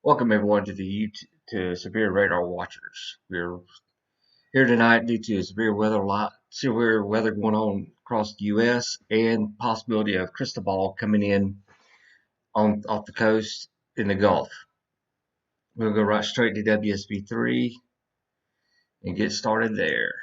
Welcome everyone to Severe Radar Watchers. We're here tonight due to severe weather going on across the U.S. and possibility of Cristobal coming in on off the coast in the Gulf. We'll go right straight to WSB3 and get started there.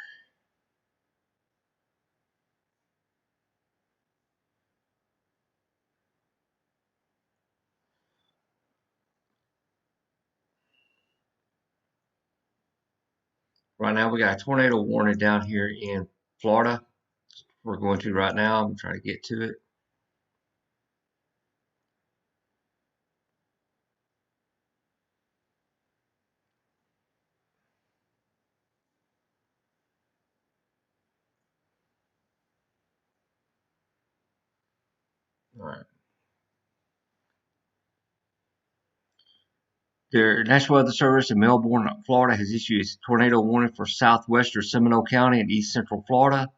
Right now we got a tornado warning down here in Florida. We're going to right now. I'm trying to get to it. All right. The National Weather Service in Melbourne, Florida has issued a tornado warning for southwestern Seminole County and east central Florida,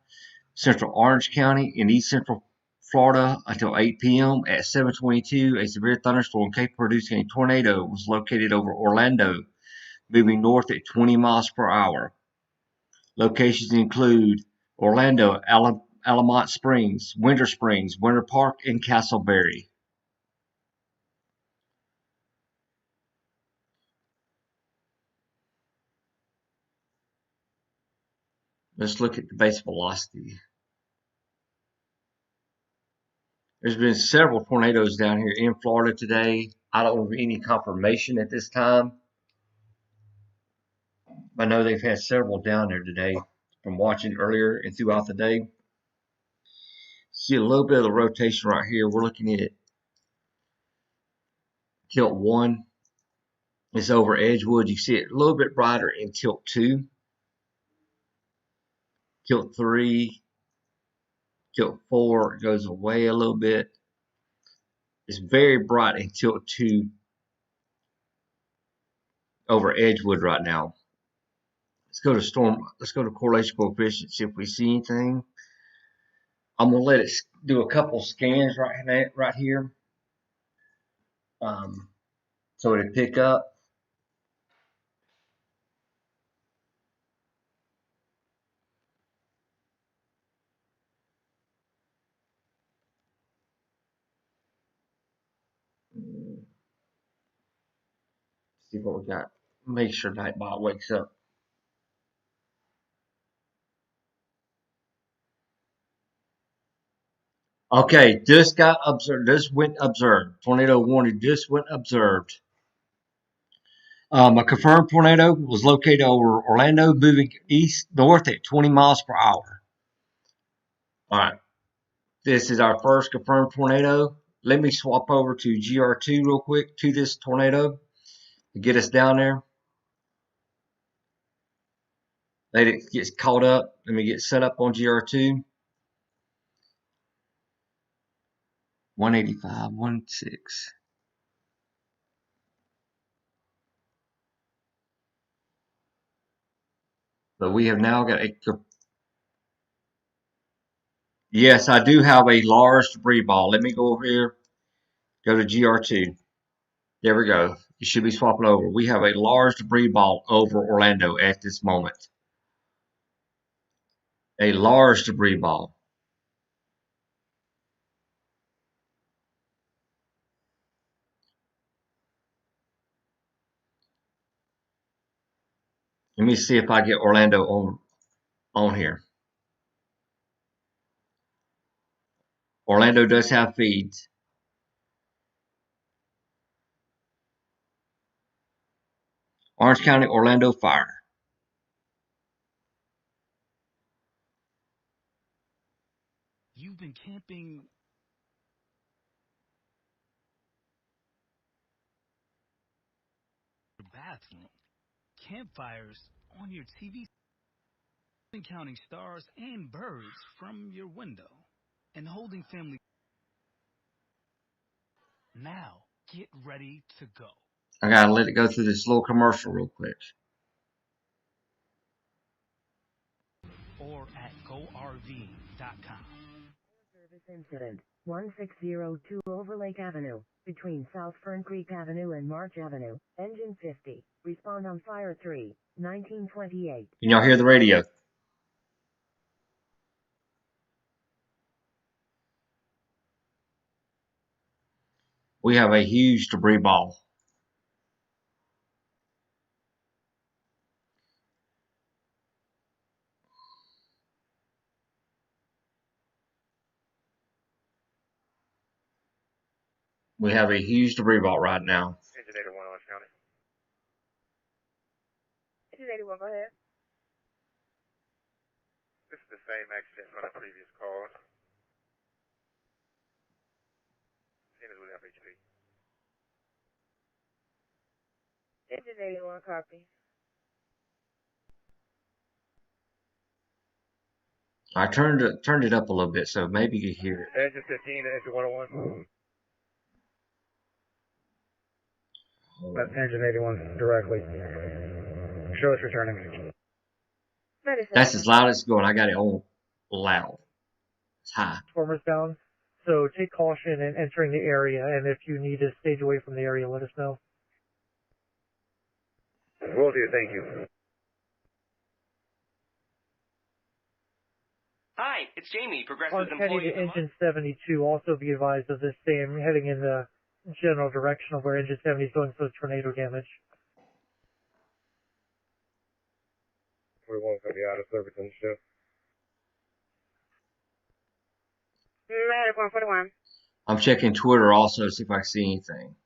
central Orange County, and east central Florida until 8 p.m. At 7:22, a severe thunderstorm capable of producing a tornado was located over Orlando, moving north at 20 miles per hour. Locations include Orlando, Alamont Springs, Winter Park, and Castleberry. Let's look at the base velocity. There's been several tornadoes down here in Florida today. I don't have any confirmation at this time. I know they've had several down there today from watching earlier and throughout the day. See a little bit of the rotation right here. We're looking at tilt 1. It's over Edgewood. You see it a little bit brighter in tilt 2. Tilt 3. Tilt 4 goes away a little bit. It's very bright in tilt 2 over Edgewood right now. Let's go to correlation coefficient, see if we see anything. I'm gonna let it do a couple scans right here, so it'll pick up. See what we got. Make sure Nightbot wakes up. Okay, just got observed. This went observed. Tornado warning just went observed. A confirmed tornado was located over Orlando, moving north at 20 miles per hour. All right, this is our first confirmed tornado. Let me swap over to GR2 real quick to this tornado to get us down there. Let it get caught up. Let me get set up on GR2. 185.16. But we have now got a. Yes, I do have a large debris ball. Let me go over here. Go to GR2. There we go. You should be swapping over. We have a large debris ball over Orlando at this moment. A large debris ball. Let me see if I get Orlando on here. Orlando does have feeds. Orange County, Orlando fire. You've been camping your bathroom, campfires on your TV, and counting stars and birds from your window, and holding family. Now, get ready to go. I gotta let it go through this little commercial real quick. Or at GoRV.com. Incident 1602 Over Lake Avenue, between South Fern Creek Avenue and March Avenue, engine 50, respond on fire 3, 1928. Can y'all hear the radio? We have a huge debris ball. We have a huge debris ball right now. Engine 81 Orange County. Engine 81, go ahead. This is the same accident from the previous call. Same as with FHP. Engine 81, copy. I turned it up a little bit, so maybe you hear it. Engine 15 to engine 101. That's engine 81 directly. Show us returning. That's as loud as it's going. I got it on loud. It's high. Transformers down, so take caution in entering the area, and if you need to stage away from the area, let us know. Will do, thank you. Hi, it's Jamie, Progressive On heading Employee. to engine 72, also be advised of the same, heading in the general direction of where engine 70 is going for the tornado damage. We won't be out of service on the shift. Medic 141. I'm checking Twitter also to see if I can see anything.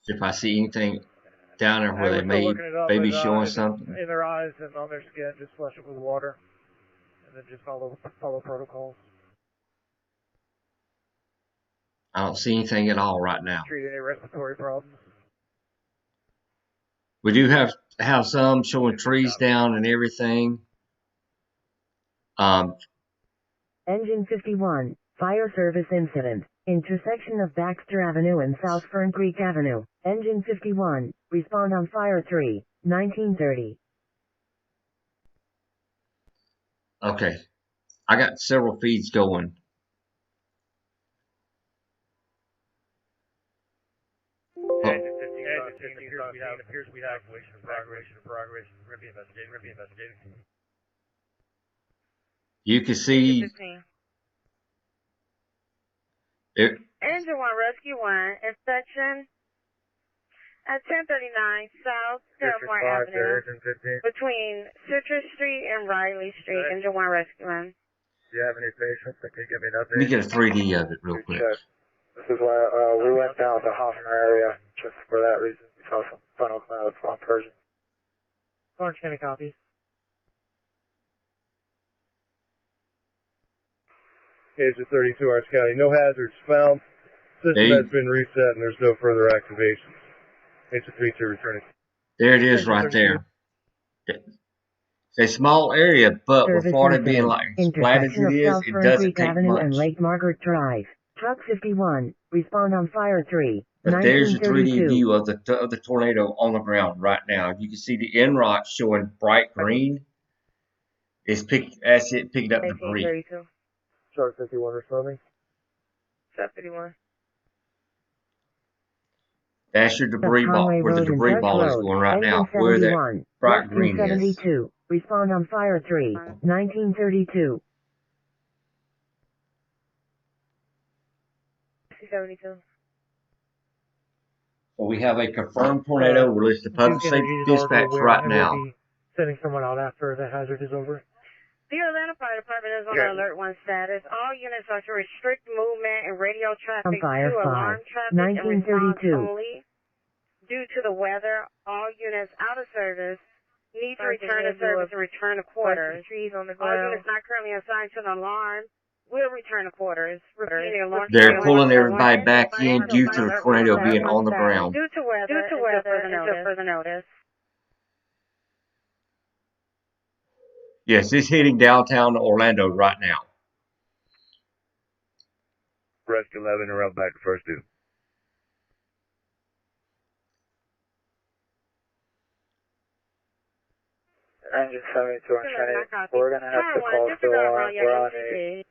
If I see anything down there where they may be showing something. In their eyes and on their skin, just flush it with water, and then just follow protocols. I don't see anything at all right now. Treat any respiratory problems. We do have some showing trees down and everything. Engine 51, fire service incident, intersection of Baxter Avenue and South Fern Creek Avenue, engine 51, respond on fire 3, 1930. Okay, I got several feeds going. Engine 15 appears we have evacuation in progress. We're going to be investigating. You can see 15. it. Engine 1, Rescue 1, inspection at 1039 South Delmar Avenue, between Citrus Street and Riley Street. Engine 1, Rescue 1. Do you have any patients that can give me an update? Let me get a 3D of it real quick. This is why we went down to Hoffner area just for that reason. We saw some funnel clouds on Persian. Orange County copies. Engine 32 Orange County. No hazards found. System has been reset and there's no further activations. Engine 32 returning. There it is right there. It's a small area, but with Florida being like as flat as it is, it doesn't take much. And Lake Margaret Drive. Truck 51, respond on fire 3, But there's a 3D 1932. view of the tornado on the ground right now. You can see the end rock showing bright green. That's it picking up debris. 1832. Shark 51 responding. Sub 51. That's your debris ball, where the debris ball is going right now, where that bright green is. 72, respond on fire 3, 1932. 72. So we have a confirmed tornado released to public safety dispatch right now. We'll be sending someone out after the hazard is over. The Atlanta Fire Department is on Alert 1 status. All units are to restrict movement and radio traffic On fire to 5, alarm traffic and response 1932. only. Due to the weather, all units out of service need to return to service and return to quarters. All units not currently assigned to an alarm will return to quarters. They're pulling everybody back in due to the tornado being on the ground. Due to weather, until further notice. Yes, it's hitting downtown Orlando right now. Rescue 11, around back to first due. engine 72 on Trinity. We're going to have to call still alarm. We're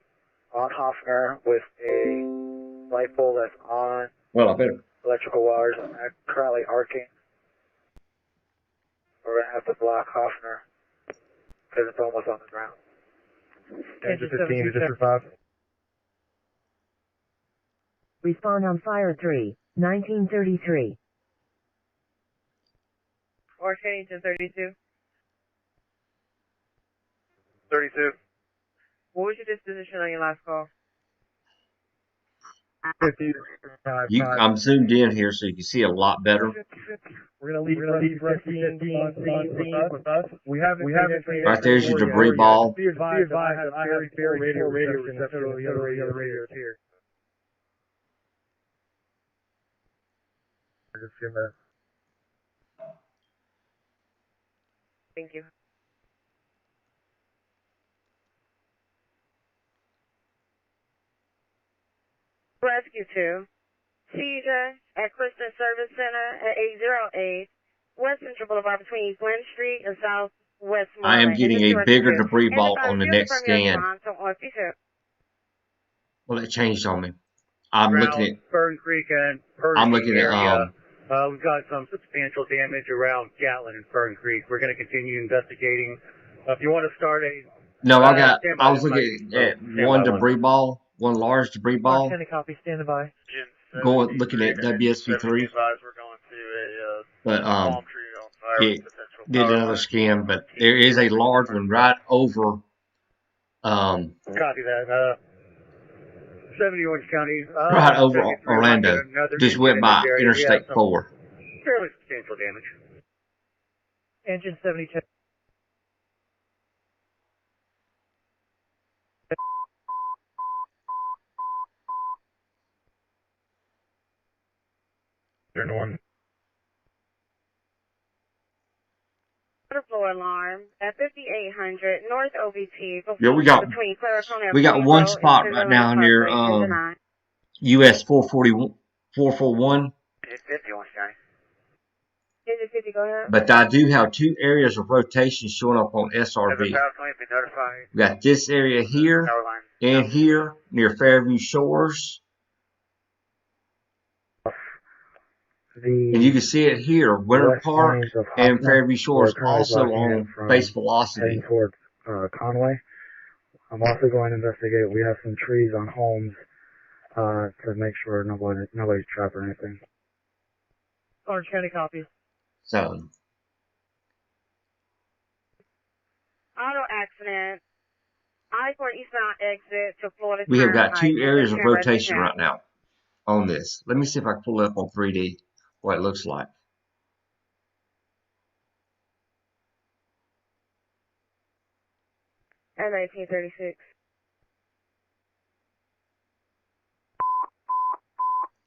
on Hoffner with a light pole that's on. Well, I better. Electrical wires are currently arcing. We're going to have to block Hoffner because it's almost on the ground. Engine 15 to District 5. Respond on Fire 3, 1933. Or change to 32. 32. What was your disposition on your last call? 50. I'm zoomed in here so you can see a lot better. We're going to leave Rescue 15 with us. We haven't Right there's your debris ball. Be advised I have very radio reception, so the other radios here. Just give me. Thank you. Rescue 2. Seizure at Christian Service Center at 808 West Central Boulevard between East Glen Street and Southwest Moreland. I am getting a bigger debris ball on the next scan. Well, it changed on me. I'm looking at Fern Creek and I'm looking at we've got some substantial damage around Gatlin and Fern Creek. We're going to continue investigating. If you want to start a no, I was looking at one debris ball, one large debris ball. Copy, stand by. Looking at WSP3. But it did another scan, but there is a large one right over copy that. 70 Orange County. Right over Orlando. Just went by Interstate 4. Fairly substantial damage. Engine 72. Turn one. Floor alarm at 5800 North OBT. Yeah, we got one spot right now near US 441. It's 50 Orange County. Is it 50? Go ahead. But I do have two areas of rotation showing up on SRV. We got this area here and here near Fairview Shores. And you can see it here, Winter Park and Fairview Shores, also on base velocity. Heading towards Conway. I'm also going to investigate. We have some trees on homes to make sure nobody's trapped or anything. Orange County copy. So. Auto accident. I-4 eastbound exit to Florida. We have got two areas of rotation right now on this. Let me see if I can pull it up on 3D. What it looks like. At 1936.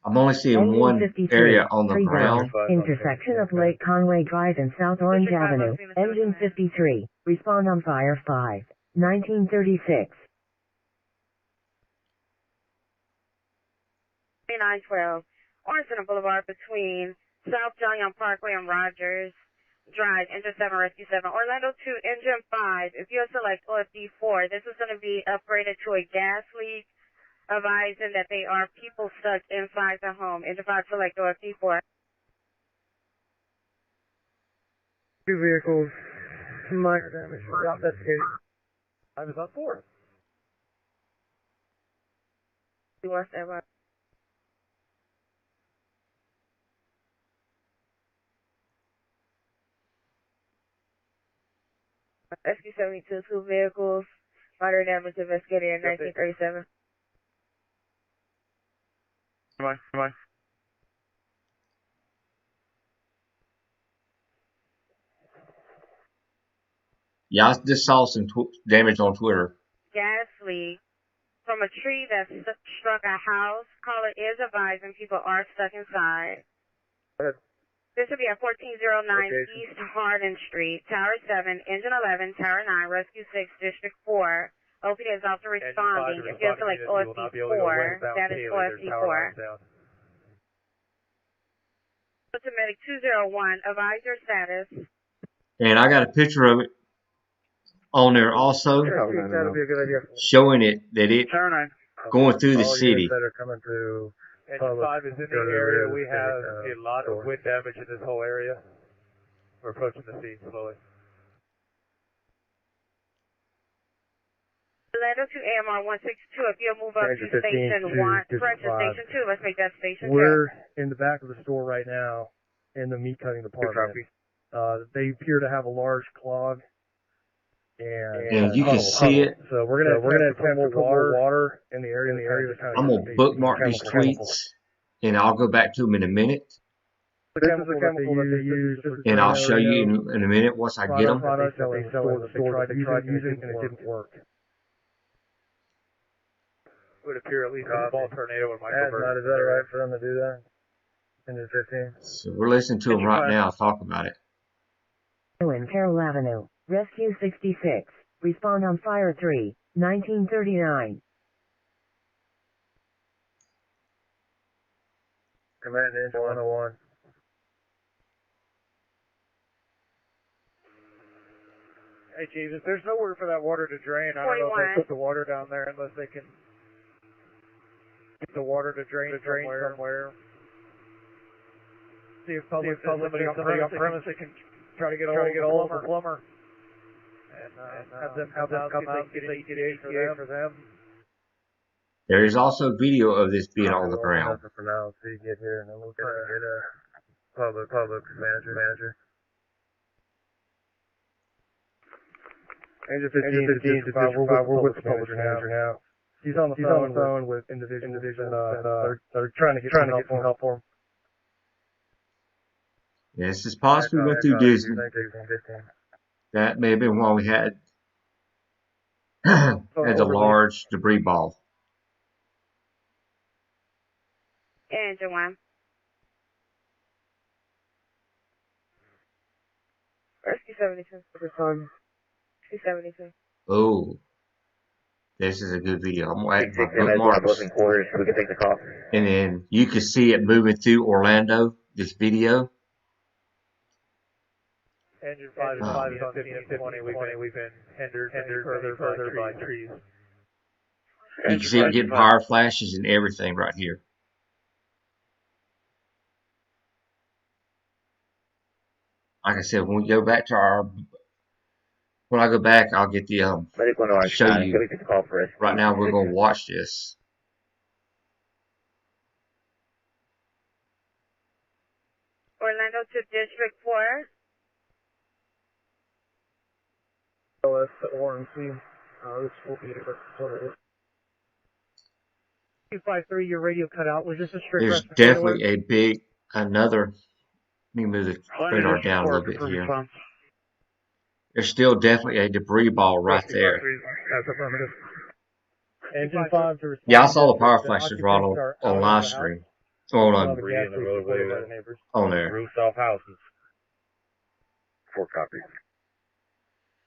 I'm only seeing one area on the ground. Intersection of Lake Conway Drive and South Orange Avenue. Engine 53. Respond on Fire 5. 1936. 2912. Orange Boulevard between South John Young Parkway and Rogers Drive, Engine 7, Rescue 7. Orlando 2, Engine 5. If you select OFD 4, this is going to be upgraded to a gas leak, advising that they are people stuck inside the home. Engine 5, select OFD 4. Two vehicles, minor damage. Investigated. I was on 4. You want that right? SQ-72, two vehicles, minor damage investigated in 1937. Come on. Yeah, I just saw some damage on Twitter. Gas leak from a tree that struck a house. Caller is advising people are stuck inside. Go ahead. This will be at 1409 East Hardin Street, Tower 7, Engine 11, Tower 9, Rescue 6, District 4. OPD is also responding. If you select OFD 4, that is OFD 4. Medic 201, advise your status. And I got a picture of it on there also, That'll be a good idea. showing it that it going through the All city. units that are coming through Engine 5 is in the area. We have a lot of wind damage in this whole area. We're approaching the scene slowly. Orlando to AMR 162. If you'll move up to Station 1, correction, Station 2. Let's make that Station 2. We're in the back of the store right now in the meat cutting department. They appear to have a large clog. And you can see it. So we're gonna attempt to put more water in the area. I'm gonna bookmark these tweets, and I'll go back to them in a minute. This is the chemical that they use, and I'll show you in a minute once I get them. Products that they sell in the store. They tried using and it didn't work. Would appear at least a small tornado in microburst. Is that right for them to do that? Into 15. So we're listening to them right now. Talk about it. In Carroll Avenue, Rescue 66. Respond on Fire 3, 1939. Command Engine 101. Hey, Chief, if there's nowhere for that water to drain, I don't know if they put the water down there unless they can get the water to drain somewhere. See if somebody on premise that can try to get a hold of the plumber. And have them come out and get an ETA for them. There is also video of this being on the ground. For now, so you get here and then we'll get a public manager. Engine 15, we're with the public manager now. He's on the phone with individuals they're trying to get some help for him. Yeah, this is possibly went through Disney. That may have been why we had a large debris ball. Engine 1. Rescue 72. 272. Oh, this is a good video. I'm gonna add my bookmarks, and then you can see it moving through Orlando. This video. Engine 5 is on 15 and 20. We've been hindered further by trees. You can see it getting power flashes and everything right here. Like I said, when we go back to when I go back, I'll get the show you. Right now, we're gonna watch this. Orlando to District 4. OS ORMC. This will be the 253, your radio cut out. Was this a strict There's definitely a big another. Let me move the radar down a little bit here. There's still definitely a debris ball right there. Engine 5 to respond. Yeah, I saw the power flashes right on live stream. On there. Roofs off houses. 4 copies.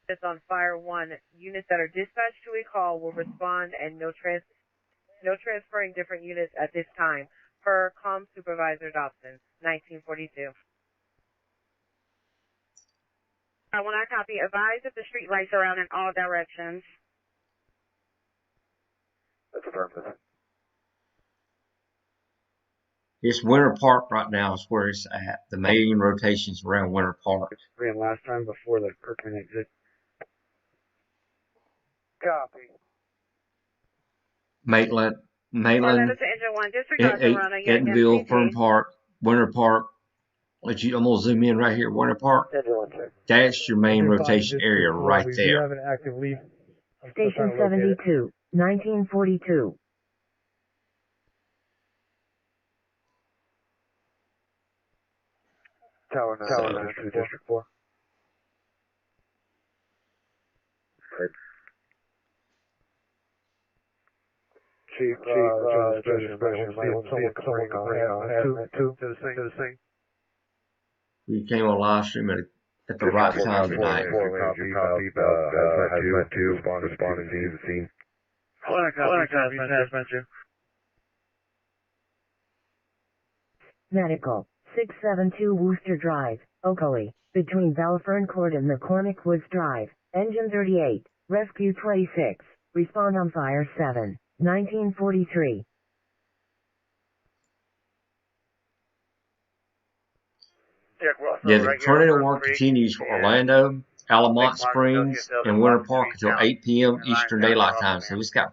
It's on Fire 1. Units that are dispatched to a call will respond and no transferring different units at this time. Per COM Supervisor Dobson, 1942. I want to copy. Advise that the street lights are out in all directions. That's affirmative. It's Winter Park right now is where it's at. The main rotations around Winter Park. Ran last time before the Kirkman exit. Copy. Maitland, Orlando to Engine 1. Disregard the runner. Edenville, Fern Park, Winter Park. I'm gonna zoom in right here, Winter Park. That's your main rotation area right We there. have an active lead. Station 72, 1942. Tower 9 to District 4. Chief, someone can bring two to the scene. We came on live stream at the right time tonight. Copy. Has two responding to the scene. Medical, 672 Wooster Drive, Oakley, between Balfern Court and McCormick Woods Drive. Engine 38, Rescue 26, respond on fire 7, 1943. Yeah, the tornado warning continues for Orlando, Alamont Springs, and Winter Park until 8 p.m. Eastern Daylight Time. So it's got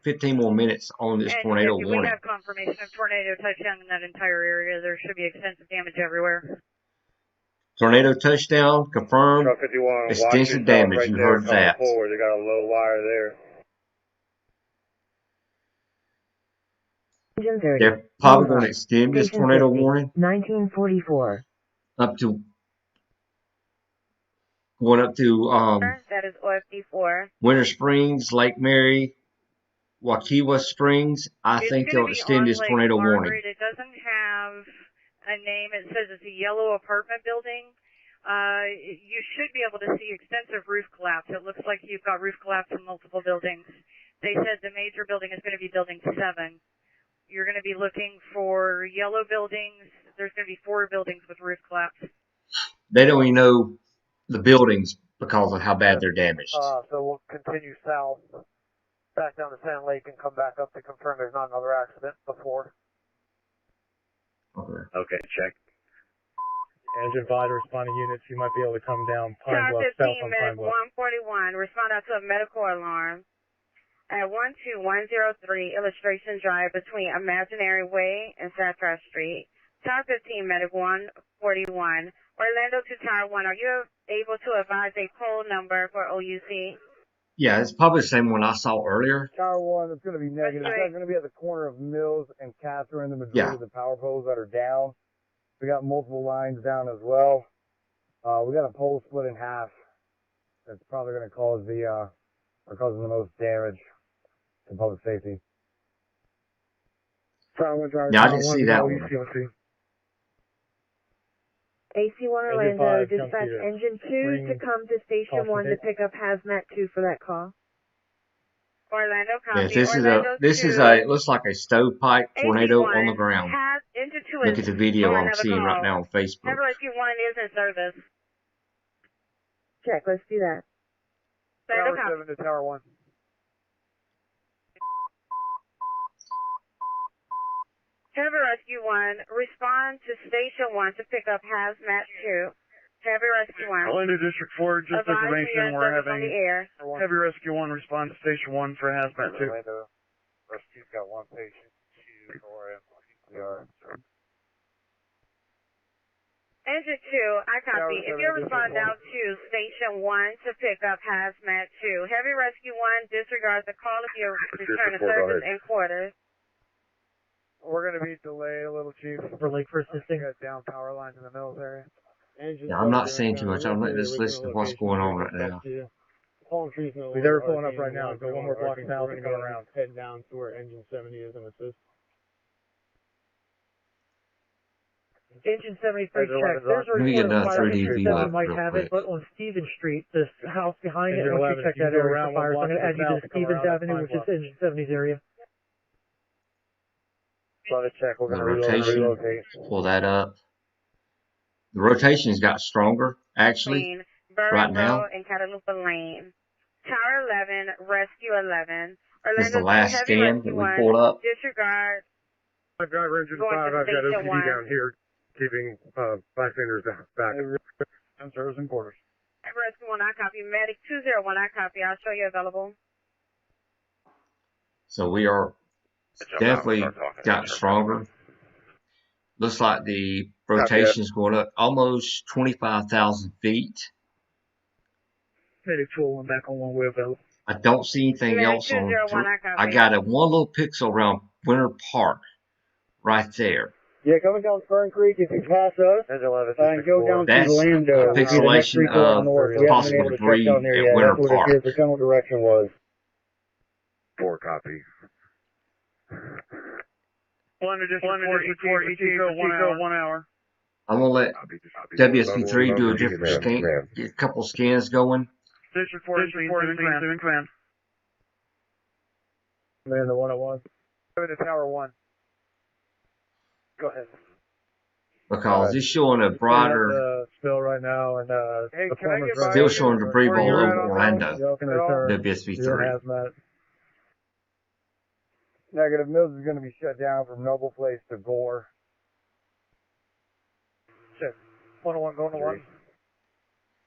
15 more minutes on this tornado warning. We have confirmation of tornado touchdown in that entire area. There should be extensive damage everywhere. Tornado touchdown confirmed. Extensive damage. Right, you heard that. Forward. They got a low wire there. Engine 30. They're probably going to extend this tornado warning 1944. up to going up to that is OFD4. Winter Springs, Lake Mary, Waukee Springs. I think they'll extend this tornado warning. It doesn't have a name. It says it's a yellow apartment building. You should be able to see extensive roof collapse. It looks like you've got roof collapse in multiple buildings. They said the major building is going to be building 7. You're going to be looking for yellow buildings. There's going to be 4 buildings with roof collapse. They don't even know the buildings because of how bad they're damaged. So we'll continue south, back down to Sand Lake, and come back up to confirm there's not another accident before. Okay, check. Engine 5 to responding units, you might be able to come down Pine Bluff, south on Pine Bluff. 141, respond out to a medical alarm at 12103 Illustration Drive between Imaginary Way and Satras Street. Tower 15, Medic 141. Orlando to Tower 1, are you able to advise a poll number for OUC? Yeah, it's probably the same one I saw earlier. Tower 1, it's going to be negative. It's going to be at the corner of Mills and Catherine, the majority of the power poles that are down. We got multiple lines down as well. We got a pole split in half. That's probably going to cause the most damage to public safety. Yeah, I didn't see that one. AC1 Orlando, dispatch engine 2 to come to station 1 to pick up hazmat 2 for that call. Orlando, copy. Yes, this is a looks like a stovepipe tornado on the ground. Look at the video I'm seeing right now on Facebook. Never let you 1 is in service. Check, let's do that. Tower 7 to Tower 1. Heavy Rescue 1, respond to Station 1 to pick up Hazmat 2. Heavy Rescue 1. Orlando District 4, just information, we're having Heavy Rescue 1 respond to Station 1 for Hazmat 2. Orlando Rescue's got 1 patient, 2 for CPR. Engine 2, I copy. If you respond out to Station 1 to pick up Hazmat 2. Heavy Rescue 1 disregards the call if you return to service in quarters. We're going to be delayed a little, Chief. For Lake First Assisting. Got down power lines in the Mills area. Yeah, I'm not saying too much. I'm just listening to what's going on right now. They're pulling up right now. Go 1 more block south and go around. Head down to where engine 70 is and assist. Engine 73 check. There's a Let me get report another of fire 3D view that up might real have it, quick. but on Stevens Street, this house behind it, Engine once you 11, check you that go area around for fire, so I'm one going to add you block to to come Stevens around Avenue, Pine which is Bluff. engine 70's area. Let us check. We're The going to rotation, pull that up. The rotation's got stronger, actually, right now. And Cataloosa Lane. Tower 11, Rescue 11. This is the Orlando last Heavy scan Rescue that we 1, pulled up. disregard. Driver engine Going 5, to I've got Station OCD 1. down here, keeping bystanders back. service in quarters. Heavy Rescue 1, I copy. Medic 201, I copy. I'll show you available. So we are definitely got stronger. Looks like the rotation's going up almost 25,000 feet. Medic 201 back on 1 way available. I don't see anything Medic else on. 201, I copy. I got a one little pixel around Winter Park, right there. Yeah, coming down Fern Creek, if you pass us, Engine 11, and go down That's to Orlando. a pixelation of possible debris at Winter That's what Park. the general direction was. 4 copy. Orlando District 4, ETA 1 hour. I'm gonna let WSP3 do a different scan, get a couple scans going. District 4, in command. Man, the 101. 7 to Tower 1. Go ahead. Because it's showing a brighter spill right now, and Hey, the can I plumber's get by Still you? showing debris Where all you're at over on Orlando. Y'all can return. WSV3. Hazmat. Negative. Mills is going to be shut down from Noble Place to Gore. Check. 101 going to 1.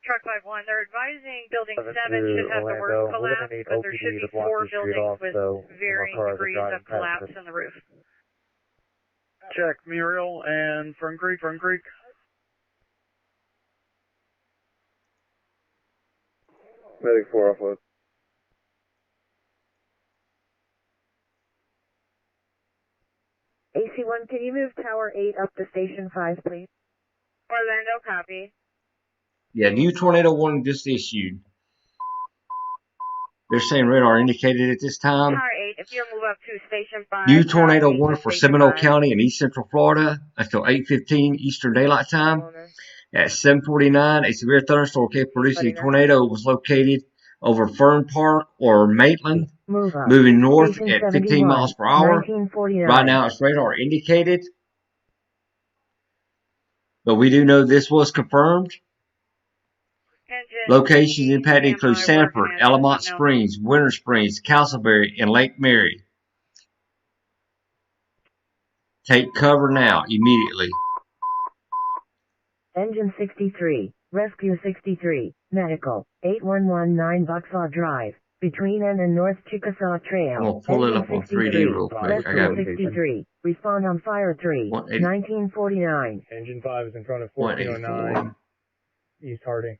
Truck 5-1, they're advising building 7 To should have the worst Orlando. We're collapse, gonna need but there OPD should be to block 4 this street buildings off, with so varying my cars are degrees driving of past collapse it. on the roof. Check Muriel and Fern Creek. Medic 4 offload. AC1, can you move Tower 8 up to Station 5, please? Orlando, copy. Yeah, new tornado warning just issued. They're saying radar indicated at this time. Tower 8, if you'll move up to Station 5. New tornado copy, warning for Station Seminole 5. County and East Central Florida until 8:15 Eastern Daylight Time. At 7:49, a severe thunderstorm capable of producing a tornado was located over Fern Park or Maitland, moving north Station at 15 miles per hour. 1949. Right now, it's radar indicated, but we do know this was confirmed. Locations impacted include Sanford, Alamont Springs, Winter Springs, Castleberry, and Lake Mary. Take cover now, immediately. Engine 63, Rescue 63, Medical, 8119 Bucksaw Drive, between N and North Chickasaw Trail. I'm going to pull it up on 3D real quick. I got Rescue 63, respond on Fire 3, 1949. Engine 5 is in front of 1409 East Harding.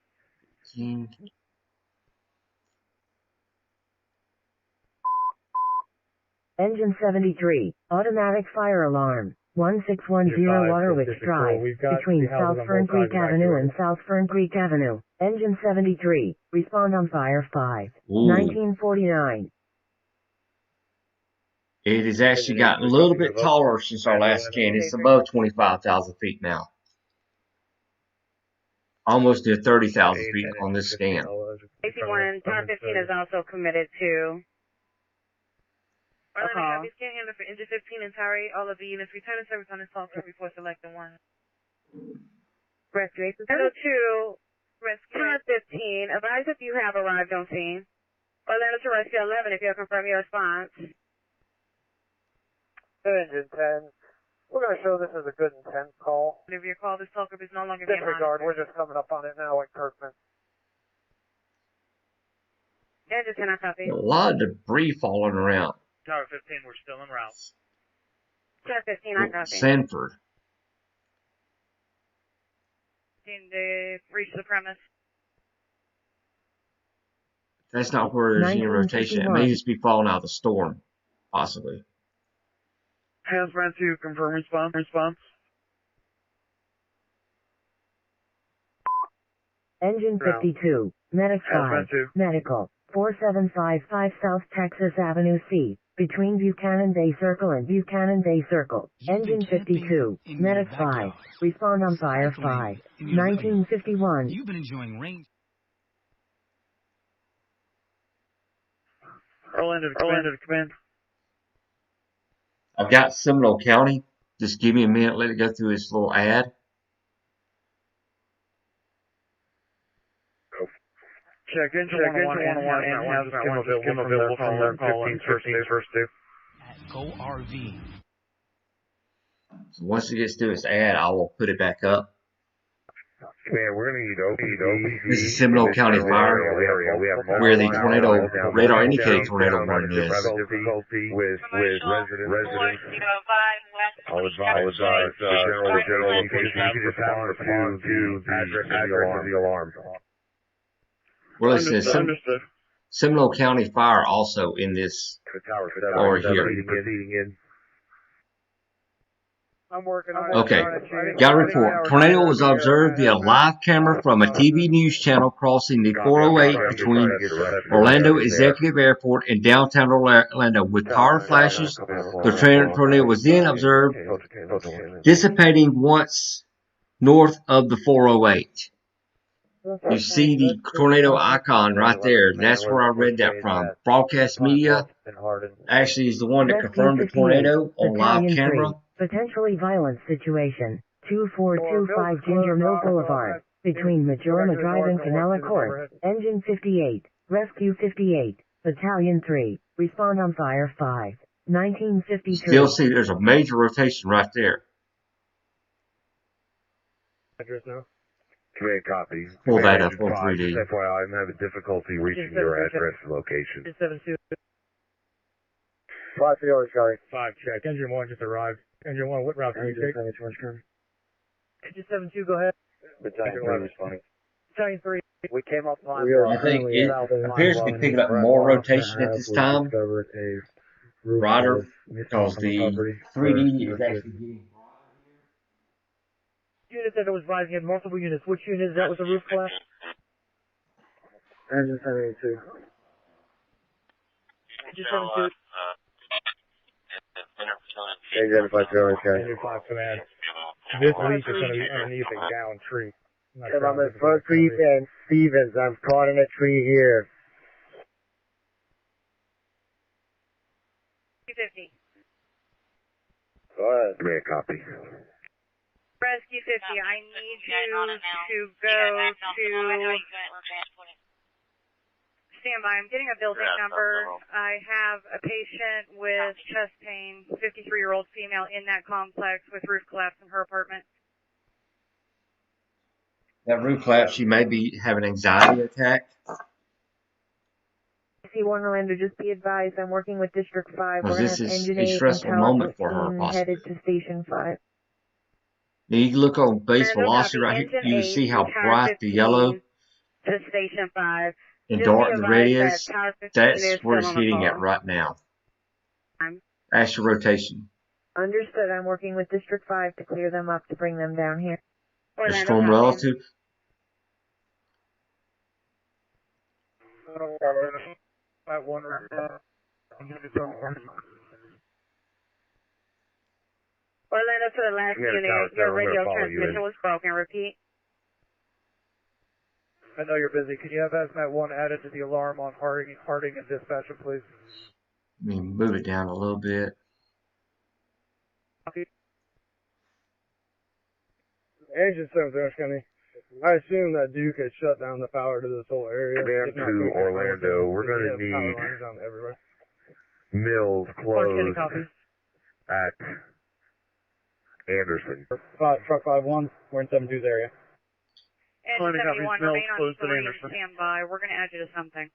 Engine 73, automatic fire alarm, 1610 Waterwich Drive, between South Fern Creek Avenue and South Fern Creek Avenue. Engine 73, respond on Fire 5, 1949. It has actually gotten a little bit taller since our last scan. It's above 25,000 feet now. Almost to 30,000 feet on this scan. AC1, Tower 15 is also committed to Orlando copy, scan handler for engine 15 and Tower 8. All of the units return to service on this call. Report selected 1. Rescue 8. Hello 2. Rescue Tower 15. Advise if you have arrived on scene. Orlando to Rescue 11 if you'll confirm your response. Engine 10. We're going to show this as a good intent call. If your call, this talker is no longer being Disregard, monitored. we're just coming up on it now like Kirkman. Engine 10, I copy. A lot of debris falling around. Tower 15, we're still en route. Tower 15, I copy. Sanford. Seem to reach the premise. That's not where there's any rotation. It may just be falling out of the storm, possibly. Hazmat 2, confirm response. Engine 52, Medic 5, Medical, 4755 South Texas Avenue C, between Buchanan Bay Circle and Buchanan Bay Circle. Engine 52, Medic 5, respond on Fire 5, 1951. You've been enjoying rain. Orlando to command. I've got Seminole County. Just give me a minute. Let it go through this little ad. Check engine 101 and hazmat 1 available from their 15 first due. At Go RV. So once it gets through its ad, I will put it back up. Man, we're going to need OPD. This is Seminole County Fire, where the tornado radar indicated tornado warning is. With residents. I'll advise general location. You can just have to respond to the address of the alarm. Well, it says Seminole County Fire also in this or here. I'm working on Okay, got a report. Tornado was observed via live camera from a TV news channel crossing the 408 between Orlando Executive Airport and downtown Orlando with power flashes. The tornado was then observed dissipating once north of the 408. You see the tornado icon right there. That's where I read that from. Broadcast Media actually is the one that confirmed the tornado on live camera. Potentially violent situation. 2425 Ginger Mill Boulevard, between Majorama Drive and Canela Court, Engine 58, Rescue 58, Battalion 3, respond on fire 5, 1953. Still see there's a major rotation right there. Address now. Command copy. Pull that up Engine on 5, 3D. just FYI, I'm having difficulty reaching your address and location. 72. 5 for yours, Charlie. 5 check. Engine 1 just arrived. Engine 1, what route can you take? Engine 72, go ahead. Battalion 3 responding. Battalion 3. We came up line. I think it appears to be picking up more rotation at this time. Rider, because the 3D is actually getting. Unit said it was rising in multiple units. Which unit is that with the roof collapse? Engine 72. Engine 72. Engine 5 for yours, guys. Engine 5 command. This leak is going to be underneath a down tree. I'm at Front Creek and Stevens. I'm caught in a tree here. 250. Go ahead. Command copy. Rescue 50, I need you to go to... Stand by, I'm getting a building number. I have a patient with chest pain, 53-year-old female in that complex with roof collapse in her apartment. That roof collapse, she may be having an anxiety attack. C1 Orlando, just be advised, I'm working with District 5. Because this is a stressful moment for her, possibly. Headed to Station 5. Now you can look on base velocity right here. You can see how bright the yellow to Station 5. and dark the red is. That's where it's hitting at right now. That's your rotation. Understood. I'm working with District 5 to clear them up to bring them down here. The storm relative. Orlando, for the last unit, your radio transmission was broken. Repeat. I know you're busy. Can you have Hazmat 1 added to the alarm on Harding and dispatcher, please? I mean, move it down a little bit. Engine 7 County. I assume that Duke has shut down the power to this whole area. Command to Orlando, we're going to need Mills closed at Anderson. Truck 5-1, we're in 7-2's area. And 71, remain on 3 and stand by. We're going to add you to something.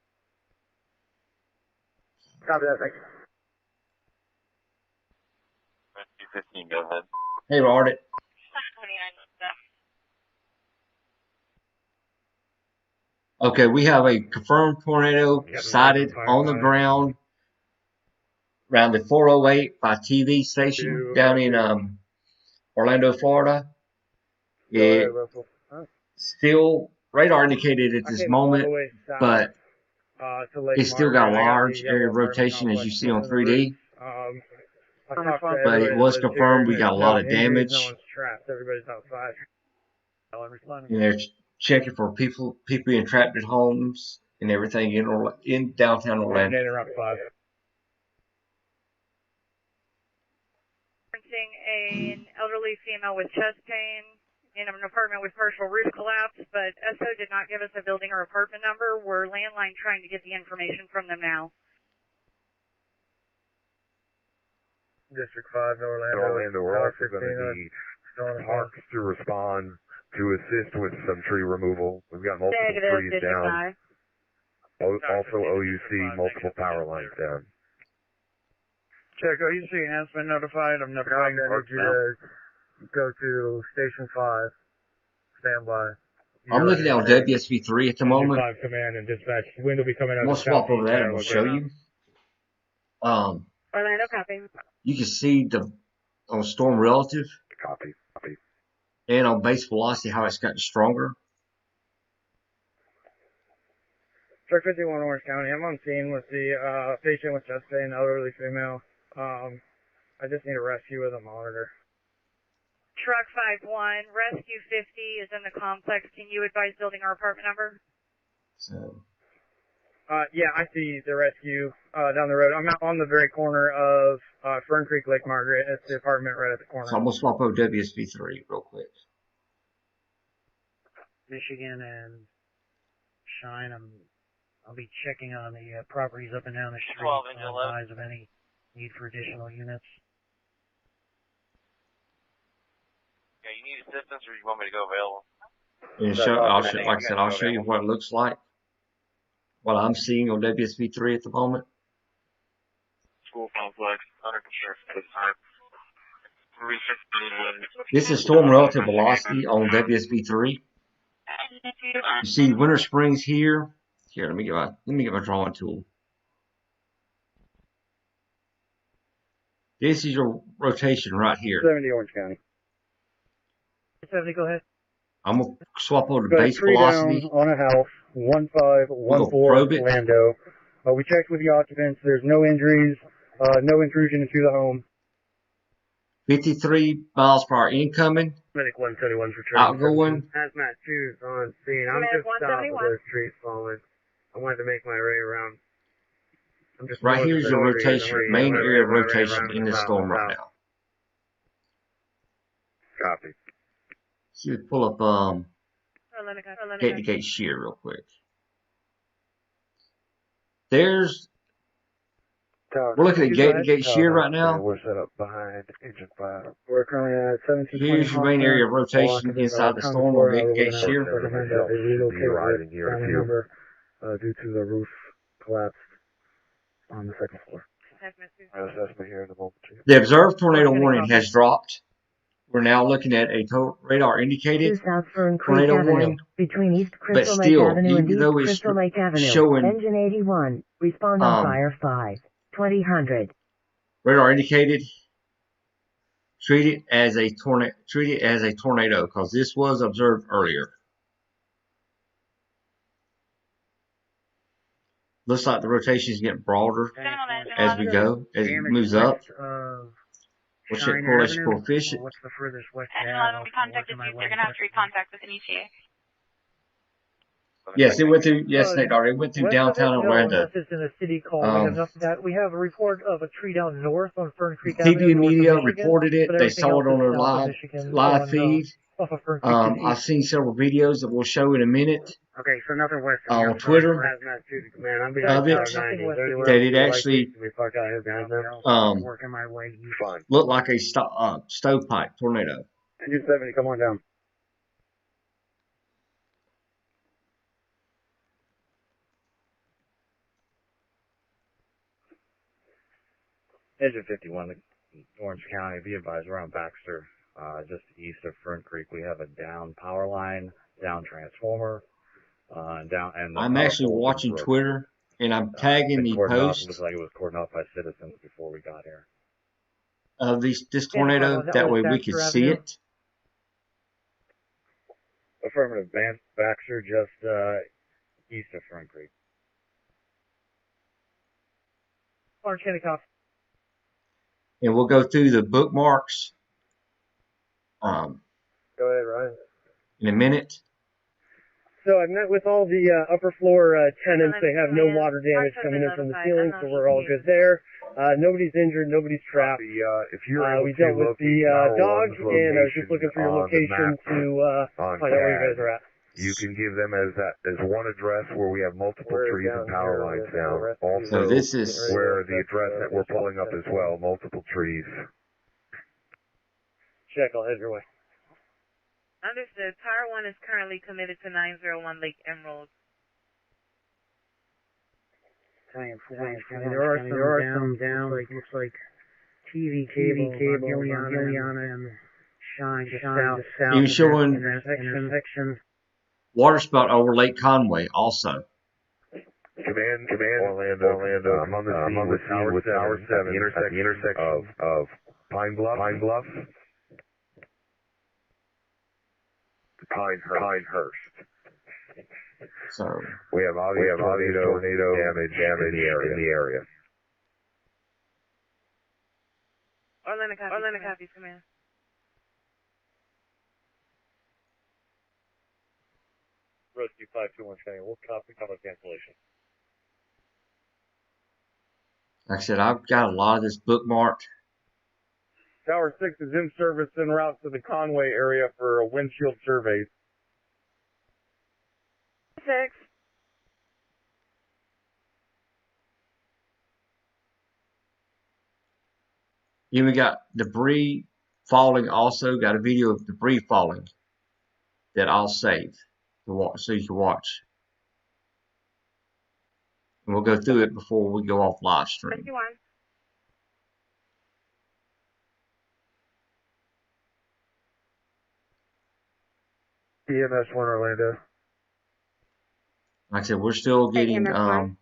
Copy that, thanks. Rescue 15, go ahead. Hey, Ardit. Okay, we have a confirmed tornado sighted on the ground around the 408 by TV station down in Orlando, Florida. It still radar indicated at this moment, but it's still got a large area of rotation as you see on 3D. But it was confirmed we got a lot of damage. And they're checking for people being trapped at homes and everything in downtown Orlando. An elderly female with chest pain in an apartment with partial roof collapse, but SO did not give us a building or apartment number. We're landline trying to get the information from them now. District 5, Orlando, we're also going to need Parks to respond to assist with some tree removal. We've got multiple trees down. Also OUC, multiple power lines down. Check, OUC has been notified. I'm notifying Parks now. Go to Station 5. Stand by. I'm looking at WSB3 at the moment. 5 command and dispatch. Wind will be coming out. I'm going to swap over that and we'll show you. Orlando, copy. You can see on storm relative. Copy. And on base velocity how it's gotten stronger. Truck 51 Orange County. I'm on scene with the patient with chest pain, elderly female. I just need a rescue with a monitor. Truck 51, Rescue 50 is in the complex. Can you advise building or apartment number? So. Yeah, I see the rescue down the road. I'm on the very corner of Fern Creek, Lake Margaret. It's the apartment right at the corner. So I'm going to swap over WSB3 real quick. Michigan and Shine. I'll be checking on the properties up and down the street. 12 into 11. Advise of any need for additional units. Yeah, you need assistance, or you want me to go available? And like I said, I'll show you what it looks like. What I'm seeing on WSB3 at the moment. School complex, under construction at this time. This is storm relative velocity on WSB3. You see Winter Springs here. Here, let me get my drawing tool. This is your rotation right here. 70 Orange County. 70, go ahead. I'm gonna swap over to base velocity. On a house, 1514 Lando. We checked with the occupants. There's no injuries, no intrusion into the home. 53 miles per hour incoming. Medic 171 for outgoing. Hazmat 2's on scene. I'm just south of those trees falling. I wanted to make my way around. I'm just right here's your rotation, main area of rotation in this storm right now. Copy. So you pull up gate to gate shear real quick. We're looking at gate to gate shear right now. We're set up behind engine 5. We're currently at 17. Here's your main area of rotation inside the storm on gate to gate shear. Due to the roof collapsed on the second floor. The observed tornado warning has dropped. We're now looking at a radar indicated tornado warning. Between East But Crystal Lake still, Avenue and even East though it's Crystal Lake Avenue, showing Engine 81, respond on fire 5, 2000. radar indicated, treat it as a tornado because this was observed earlier. Looks like the rotation is getting broader as we go, as it moves up. We'll check correlation coefficient. What's the furthest west? And 11, we contacted you. They're going to have to recontact with an ETA. Yes, it went through. Yes, Nate, it went through downtown Orlando. This is in a city call. We have nothing that. We have a report of a tree down north on Fern Creek Avenue. TV media reported it. They saw it on their live feed. I've seen several videos that we'll show in a minute. Okay, so nothing west on Twitter of it, that it actually looked like a stovepipe tornado. Engine 70, come on down. Engine 51, Orange County, be advised, we're on Baxter, just east of Fern Creek. We have a down power line, down transformer, and I'm actually watching Twitter, and I'm tagging the post. Looks like it was cordoned off by citizens before we got here. Of this tornado, that way we could see it. Affirmative, Baxter, just east of Fern Creek. Orange County Cops. And we'll go through the bookmarks Go ahead, Ryan. in a minute. So I've met with all the upper floor tenants. They have no water damage coming in from the ceiling, so we're all good there. Nobody's injured, nobody's trapped. We dealt with the dog, and I was just looking for your location to find out where you guys are at. You can give them as one address where we have multiple trees and power lines down. Also, so this is where the address that we're pulling up as well, multiple trees. Check, I'll head your way. Understood. Tower 1 is currently committed to 901 Lake Emerald. There are some down, looks like TV cable, Gilliana and Shine, just south. He was showing intersection. Water spout over Lake Conway also. Command, Orlando. I'm on the scene with Tower 7 at the intersection of Pine Bluff. Pinehurst. So we have obvious tornado damage in the area. Orlando copies, command. Rescue 521 County, we'll copy cancellation. like I said, I've got a lot of this bookmarked. Tower 6 is in service en route to the Conway area for a windshield survey. 6. Then we got debris falling also. Got a video of debris falling that I'll save to watch so you can watch. And we'll go through it before we go off live stream. 51. EMS 1 Orlando. Like I said, we're still getting Engine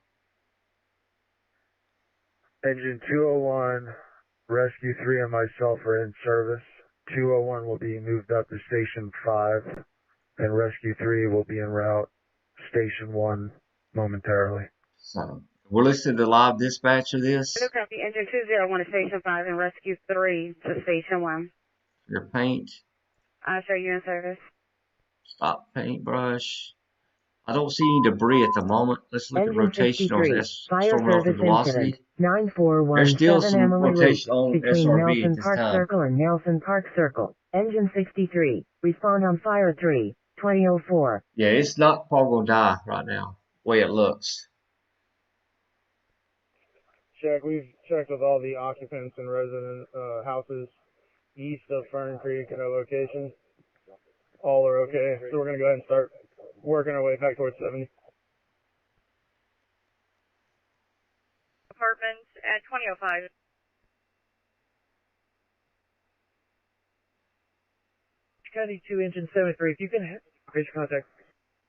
201, Rescue 3 and myself are in service. 201 will be moved up to Station 5, and Rescue 3 will be en route Station 1 momentarily. So we're listening to live dispatch of this. Blue copy, Engine 201 to Station 5 and Rescue 3 to Station 1. Your paint. I'll show you in service. Stop paintbrush. I don't see any debris at the moment. Let's look at rotation on this storm relative velocity. 9417 There's still some Emily rotation Loop, on between SRB Nelson at this Park time. Circle and Nelson Park Circle. Engine 63. Respond on fire 3. 2004. Yeah, it's not probably going to die right now, the way it looks. Check. We've checked with all the occupants and resident houses east of Fern Creek at our location. All are okay, so we're going to go ahead and start working our way back towards 70. Apartments at 2005. County 2, Engine 73, if you can, bridge contact,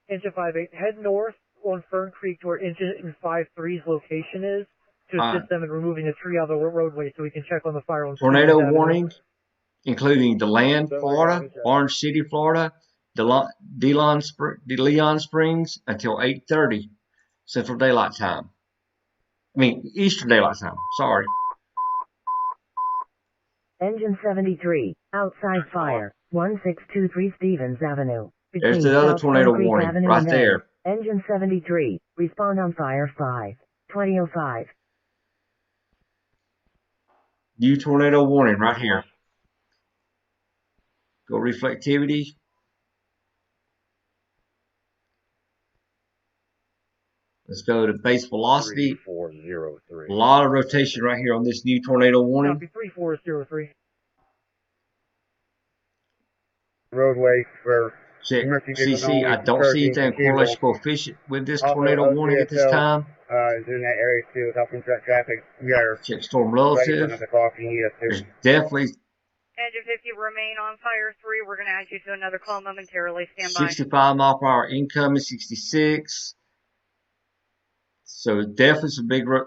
Engine 58, head north on Fern Creek to where Engine 53's location is to assist them in removing a tree out of the roadway so we can check on the fire on Tornado warning, including DeLand, Florida, Orange City, Florida, DeLeon Springs until 8:30 Central Daylight Time. I mean, Eastern Daylight Time, sorry. Engine 73, outside fire, 1623 Stevens Avenue. There's the other tornado warning Avenue right there. Engine 73, respond on fire 5. 2005. New tornado warning right here. Go reflectivity. Let's go to base velocity. 3403. A lot of rotation right here on this new tornado warning. Copy 3403. Roadway for Check CC. I don't see anything correlation coefficient with this tornado warning at this time. Is in that area too, helping direct traffic. We are check storm relative. There's definitely Engine 50 remain on fire 3. We're going to add you to another call momentarily. Stand by. 65 mile per hour incoming, 66. So definitely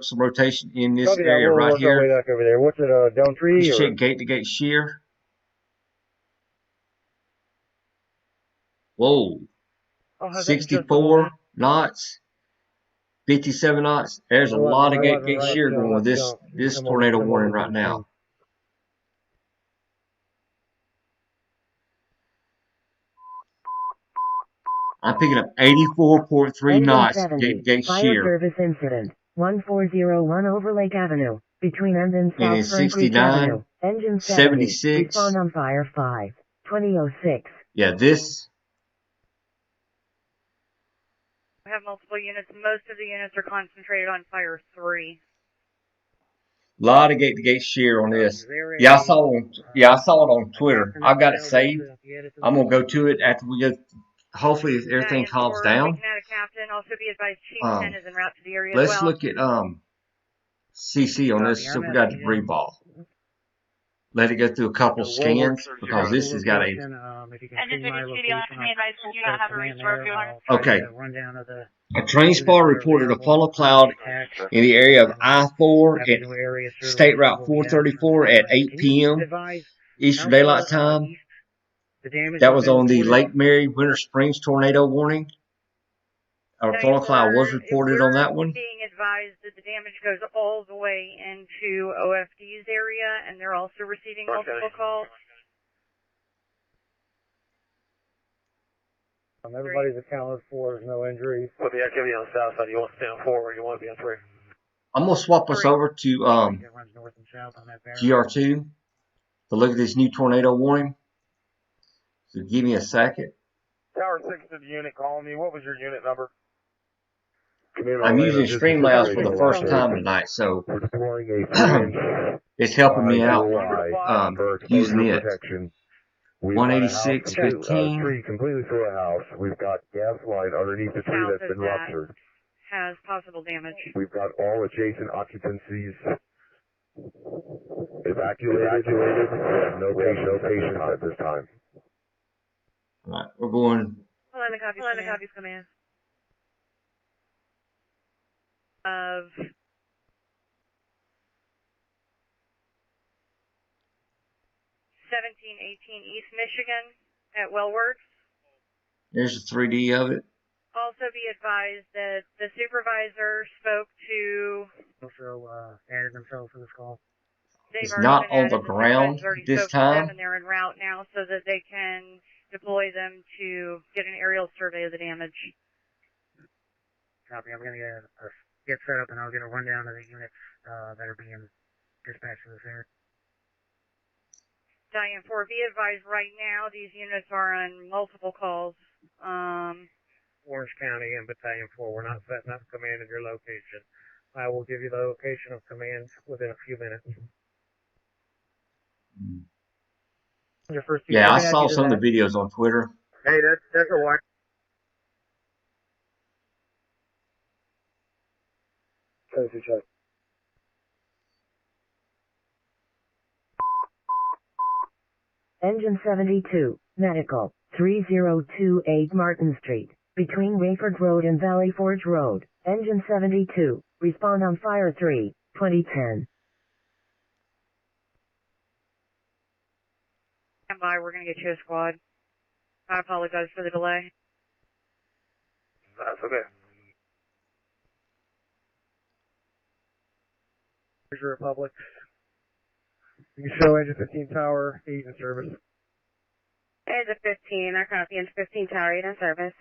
some rotation in this area right here. Over there. What's it, down tree? Let's check gate to gate shear. Whoa. 64 knots. 57 knots. There's a lot of gate shear going with this tornado warning right now. I'm picking up 84.3 knots gate fire shear. Service incident 1401 over Lake Avenue between End and And South in Fern Creek 69, Avenue. Engine 70. 76. Respond on fire 5. 2006. Yeah, this. We have multiple units. Most of the units are concentrated on fire 3. A lot of gate to gate shear on this. Yeah, I saw it on Twitter. I've got it saved. I'm gonna go to it after we go. Hopefully, if everything calms down. Captain, also be advised Chief 10 is en route to the area Let's as well. look at CC on this. So we got the debris ball. Let it go through a couple scans because this has got a. Okay. A train spot reported a funnel cloud in the area of I-4 at State Route 434 at 8 p.m. Eastern Daylight Time. That was on the Lake Mary Winter Springs tornado warning. Our funnel cloud was reported on that one. Being advised that the damage goes all the way into OFD's area, and they're also receiving multiple calls. Everybody's accounted for. There's no injuries. With the activity on the south side, you want to stay on 4 or you want to be on 3? I'm going to swap us over to GR2 to look at this new tornado warning. So give me a second. Tower 6 to the unit calling me. What was your unit number? I'm using Streamlabs for the first time tonight, so it's helping me out using it. 186.15. Tree completely through a house. We've got gas line underneath the tree that's been ruptured. Has possible damage. We've got all adjacent occupancies evacuated. No patients at this time. All right, we're going. Hold on, the copies come in. Of 1718 East Michigan at Wellworks. There's a 3D of it. Also be advised that the supervisor spoke to... Also added themselves to this call. It's not on the ground this time. And they're en route now so that they can deploy them to get an aerial survey of the damage. Copy. I'm going to get set up and I'll get a rundown of the units that are being dispatched to this area. Diane 4, be advised right now these units are on multiple calls. Orange County and Battalion 4, we're not setting up command at your location. I will give you the location of command within a few minutes. Yeah, I saw some of the videos on Twitter. Hey, that's a one. Engine 72, Medical, 3028 Martin Street, between Rayford Road and Valley Forge Road. Engine 72, respond on Fire 3, 2010. Stand by, we're going to get you a squad. I apologize for the delay. That's okay. Here's your Republic. You can show engine 15 tower, 8 in service. Engine 15, I copy. Engine 15 tower, 8 in service.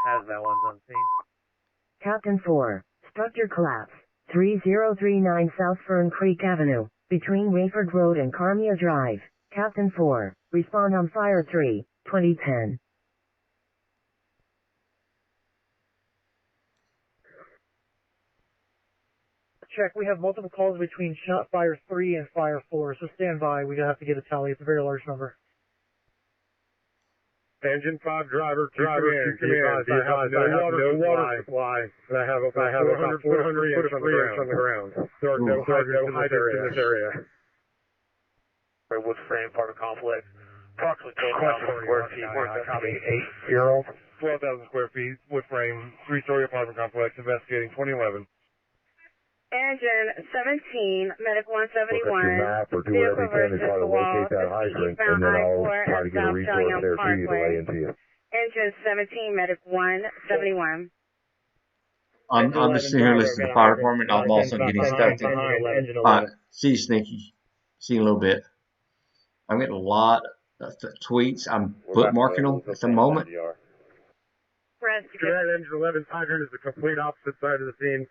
Has that one's on scene. Captain 4, structure collapse, 3039 South Fern Creek Avenue, between Rayford Road and Carmia Drive. Captain 4, respond on Fire 3, 2010. Check, we have multiple calls between Fire 3 and Fire 4, so stand by. We have to get a tally. It's a very large number. Engine 5 driver, to command. I have no water supply. And I have about 400 foot on the ground. There are no hydrants in this area. Wood frame part of complex. Approximately 12,000 square feet. We're investigating 80. 12,000 square feet, wood frame, 3-story apartment complex, investigating 2011. Engine 17, Medic 171. Look at your map or do whatever you can to try to locate that hydrant, and then I'll try to get a resource there for you to lay into you. Engine 17, Medic 171. I'm just sitting here listening to the fire department. I'm also getting stuff to see Sneaky. See a little bit. I'm getting a lot of tweets. I'm bookmarking them at the moment. Engine 11 hydrant is the complete opposite side of the scene.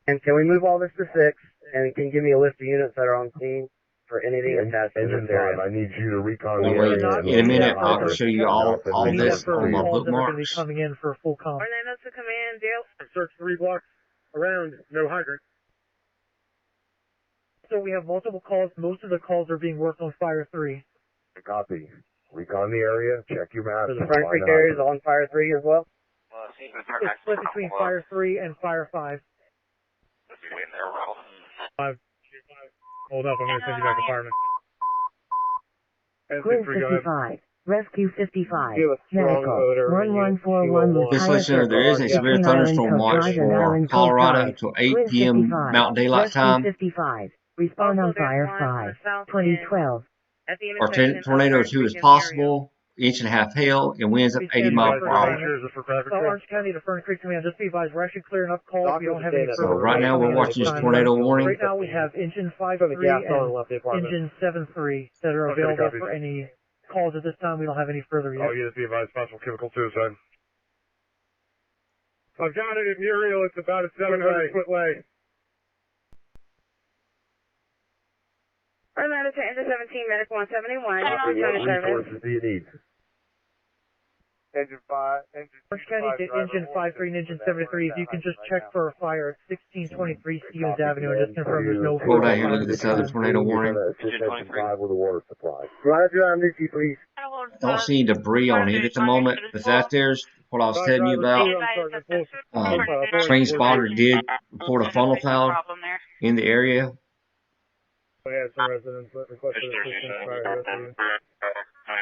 And can we move all this to 6? And can you give me a list of units that are on scene for anything attached to this area? I need you to recon the area. In a minute, I'll show you all this on my Going to bookmarks. be coming in for a full comp. Orlando to command, Bill. Search 3 blocks around, no hydrant. So we have multiple calls. Most of the calls are being worked on Fire 3. Copy. Recon the area. Check your map. So the Front Creek area is on Fire 3 as well? It's split between Fire 3 and Fire 5. Hold up, I'm going to send you back to fireman. Quinn 55, Rescue 55, Medical 1141. Just listener, there is a severe thunderstorm watch for Colorado until 8 p.m. Mountain Daylight Time. 55, respond on Fire 5, 2012. Or tornado 2 is possible. Inch and a half hail and winds up 80 miles per hour. Orange County to Fern Creek Command, just be advised, we're actually clearing up calls. We don't have any So right now we're watching this tornado warning. Right now we have Engine 5-3 and Engine 7-3 that are available for any calls at this time. We don't have any further yet. Oh, yeah, just be advised, possible chemical suicide. I've got it in Muriel. It's about a 700-foot lay. responded to engine 17, medic 171. Return to service. Resources do you need? Engine 5, Orange County to engine 53 and engine 73. If you can just check for a fire at 1623 Stevens Avenue and just confirm there's no Hold on here, look at this other tornado warning. Engine 5 with a water supply. Roger, I'm Lucy, please. Don't see any debris on it at the moment, but that there's what I was telling you about. Train spotter did report a funnel cloud in the area. We had some residents that requested assistance prior to rescue.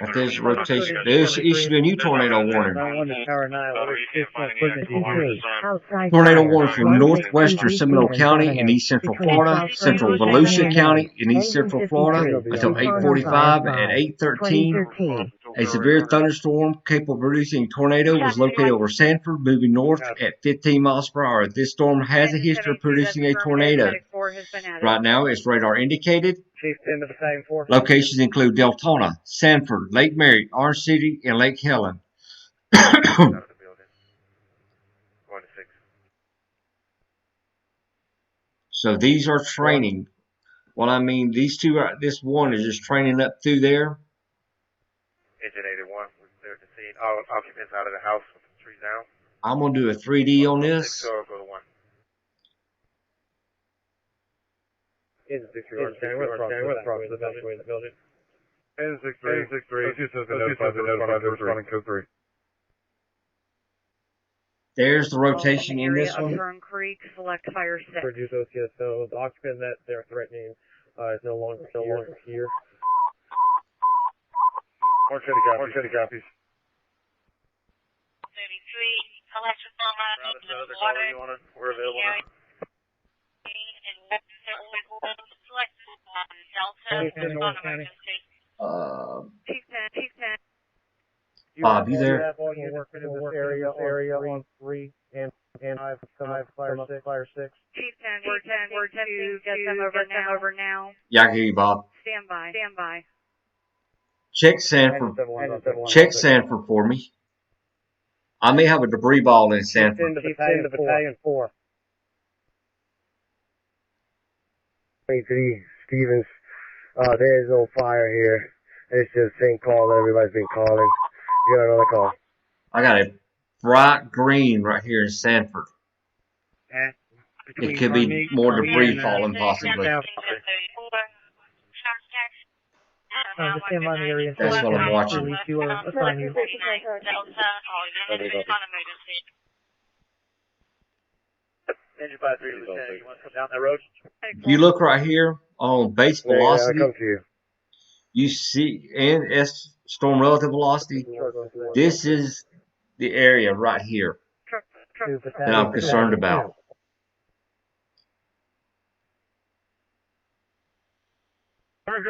If there's rotation, they issued a new tornado warning. Tornado warning from northwestern Seminole County in east central Florida, central Volusia County in east central Florida until 8:45 at 8:13. A severe thunderstorm capable of producing a tornado was located over Sanford, moving north at 15 miles per hour. This storm has a history of producing a tornado. Right now, it's radar indicated. Locations include Deltona, Sanford, Lake Mary, Orange City, and Lake Helen. So these are training. Well, I mean, these two are, this one is just training up through there. Engine 81 was there to see occupants out of the house with the trees down. I'm going to do a 3D on this. So go to 1. Engine 63, Orange County, what's the building? Engine 63, just has been notified that responding code 3. There's the rotation in this one. Fern Creek, select fire 6. Produce OCS, so the occupant that they're threatening is no longer here. Orange County copies. 33, electrical water. We're available now. Bob, you there? Working in this area on 3 and 5, fire 6. Chief 10, we're 10 to get them over now. Yeah, I can hear you, Bob. Stand by. Check Sanford. Check Sanford for me. I may have a debris ball in Sanford. Battalion 4. 23 Stevens. There's no fire here. It's just the same call that everybody's been calling. You got another call. I got a bright green right here in Sanford. It could be more debris falling possibly. Stand by the area. That's what I'm watching. Engine 53, Lieutenant, you want to come down that road? You look right here on base velocity. Come to you. You see, and S storm relative velocity. This is the area right here that I'm concerned about. I'm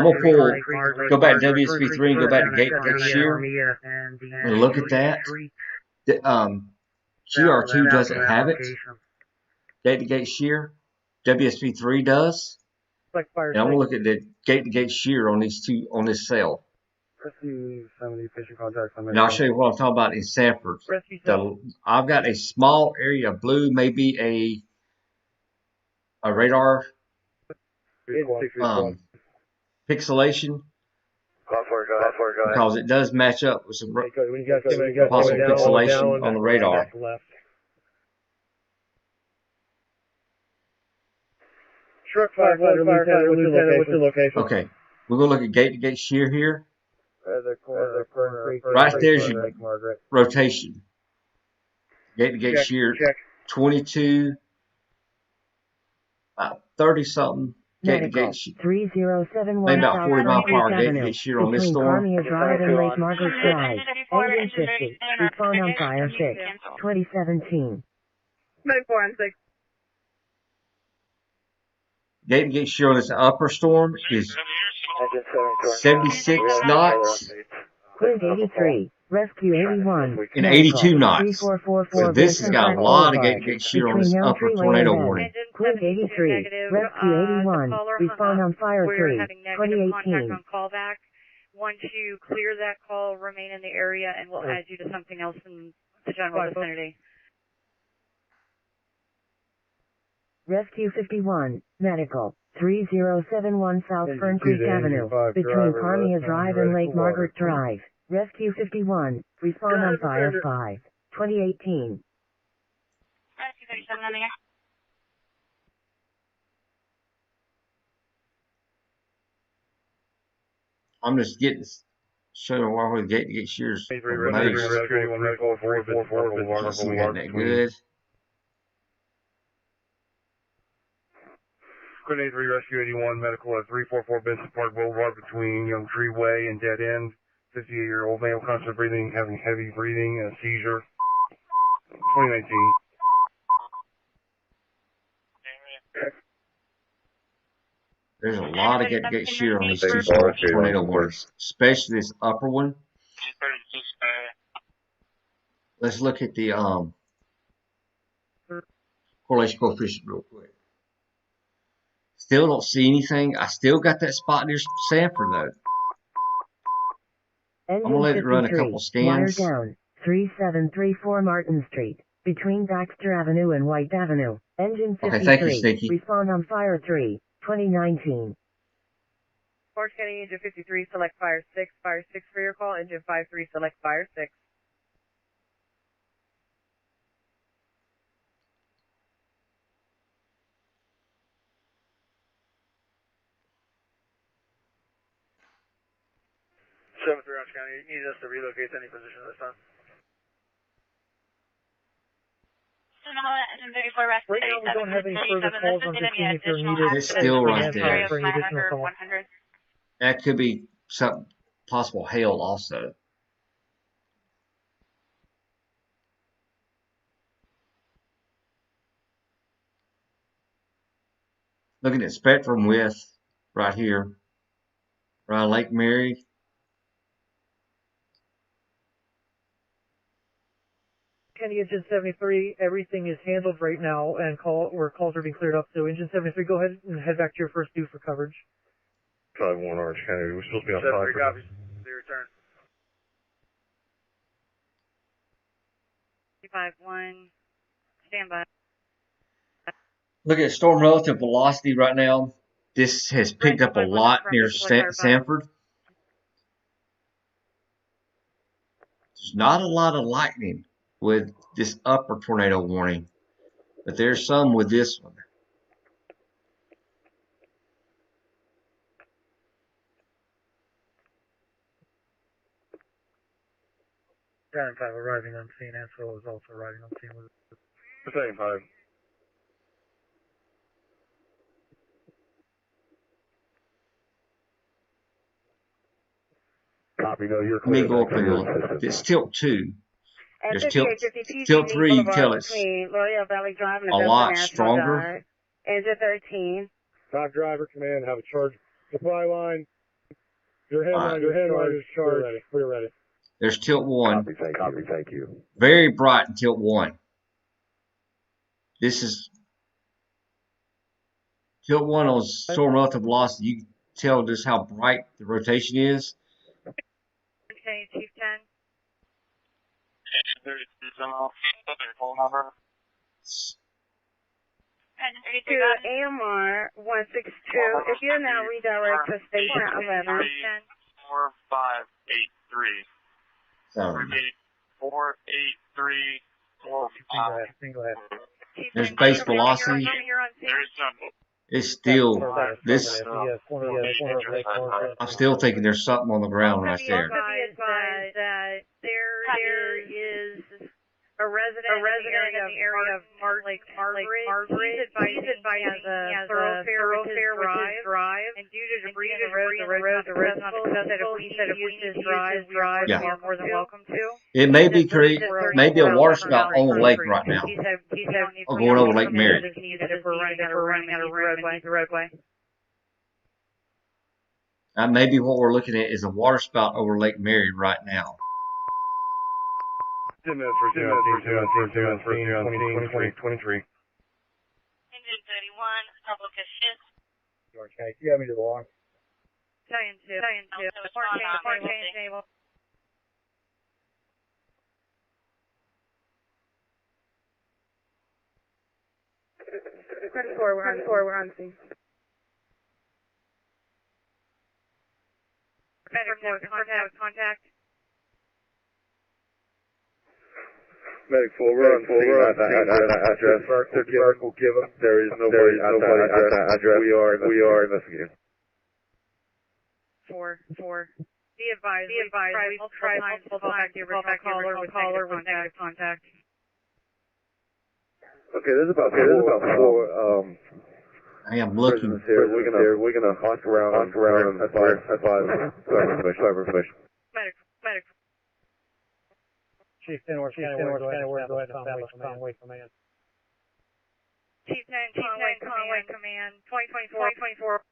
going to pull, go back to WSP3 and go back to Gate Shear and look at that. GR2 doesn't have it. Gate Shear. WSP3 does. And I'm going to look at the Gate Shear on these two, on this cell. And I'll show you what I'm talking about in Sanford. I've got a small area of blue, maybe a radar pixelation, because it does match up with some possible pixelation on the radar. Truck 5, what's your location? Okay, we're going to look at Gate Shear here. Right there's your rotation. Gate Shear, 22, 30 something. Medical 3071 maybe about South 40 mile per hour Avenue, gate shear on this between storm. Carmia Drive and Lake Margaret Drive. Engine 50. Respond on fire 6. 2017. 94 and 6. Gate shear on this upper storm is 76 knots. Quint 83. Rescue 81. And 82 knots. So this has got a lot of gate shear on this upper tornado warning. Quint 83. Rescue 81. Respond on fire 3. 2018. On callback. Once you clear that call, remain in the area, and we'll add you to something else in the general vicinity. Rescue 51, Medical, 3071 South Fern Creek Avenue, between Carmia Drive and Lake Margaret Drive. Rescue 51, respond on Fire 5, 2018. Rescue 37 on the air. I'm just getting showing why we get shears. Wasn't that good? Quinn 83 Rescue 81 Medical at 344 Benson Park Boulevard between Young Tree Way and Dead End. 58-year-old male, constant breathing, having heavy breathing and a seizure. 2019. There's a lot of get shear on these two tornado warnings, especially this upper one. Let's look at the correlation coefficient real quick. Still don't see anything. I still got that spot near Sanford though. I'm gonna let it run a couple scans. Wire down, 3734 Martin Street, between Baxter Avenue and White Avenue. Engine 53. Okay, thank you, Sneaky. Respond on Fire 3, 2019. Orange County Engine 53, select Fire 6. Fire 6 for your call. Engine 53, select Fire 6. Orange County, you need us to relocate to any position at this time? Right now we don't have any further calls. I'm just seeing if you're needed. It's still right there. For any additional call. That could be some possible hail also. Looking at spectrum width right here, around Lake Mary. County Engine 73, everything is handled right now, and calls are being cleared up. So Engine 73, go ahead and head back to your first due for coverage. 5-1 Orange County, we're supposed to be on 5. 73 copies. The return. 351, stand by. Look at storm relative velocity right now. This has picked up a lot near Sanford. There's not a lot of lightning with this upper tornado warning, but there's some with this one. Giant 5 arriving on scene. Ansel is also arriving on scene with The same 5. Copy, no, you're clear. Let me go up and look. It's tilt 2. There's tilt 3, you tell it's a lot stronger. Engine 13. Dock driver, command, have a charge supply line. Your headline is charged. We're ready. There's tilt 1. Copy, thank you. Very bright in tilt 1. This is tilt 1 on storm relative velocity. You can tell just how bright the rotation is. Okay, Chief 10. 32 phone number. To AMR 162, if you now redirect to station 11. 4583. 483. There's base velocity. It's still this. I'm still thinking there's something on the ground right there. There is a resident in the area of Lake Margaret. He's advising he has a thoroughfare with his drive. And due to debris on the road, the road's not accessible. He said if we use his drive, you're more than welcome to. It may be maybe a water spout on the lake right now. Or going over Lake Mary. If we're running out of room and the roadway. Maybe what we're looking at is a water spout over Lake Mary right now. 10 minutes for 2 minutes for 23. Engine 31, public assist. Okay, you have me to the line. Battalion 2. Port change table. Cristobal, we're on scene. Medic 4, contact. Medic 4, we're on scene at that address. Circle give us. There is nobody at that address. We are investigating. 4. Be advised, we've tried multiple times to caller with negative contact. Okay, there's about four I am looking. Here. We're gonna hawk around and advise information. Medic. Chief 10 West County, go ahead and establish Conway Command. Chief 10 Conway Command, 2024.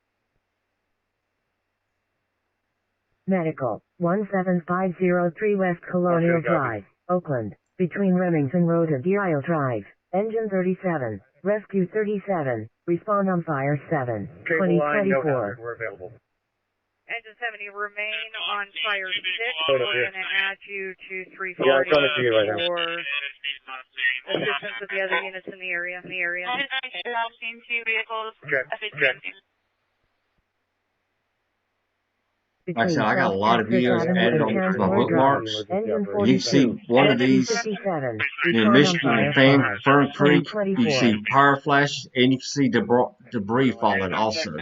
Medical, 17503 West Colonial Drive, Oakland, between Remington Road and Deer Isle Drive. Engine 37, Rescue 37, respond on fire 7, 2024. We're available. Engine 70, remain on fire 6. We're going to add you to 340 Yeah, I'm trying to see you right now. for assistance with the other units in the area. Check. Like I said, I got a lot of videos added on my bookmarks. You can see one of these in Michigan and Fern Creek. You can see fire flashes and you can see debris falling also.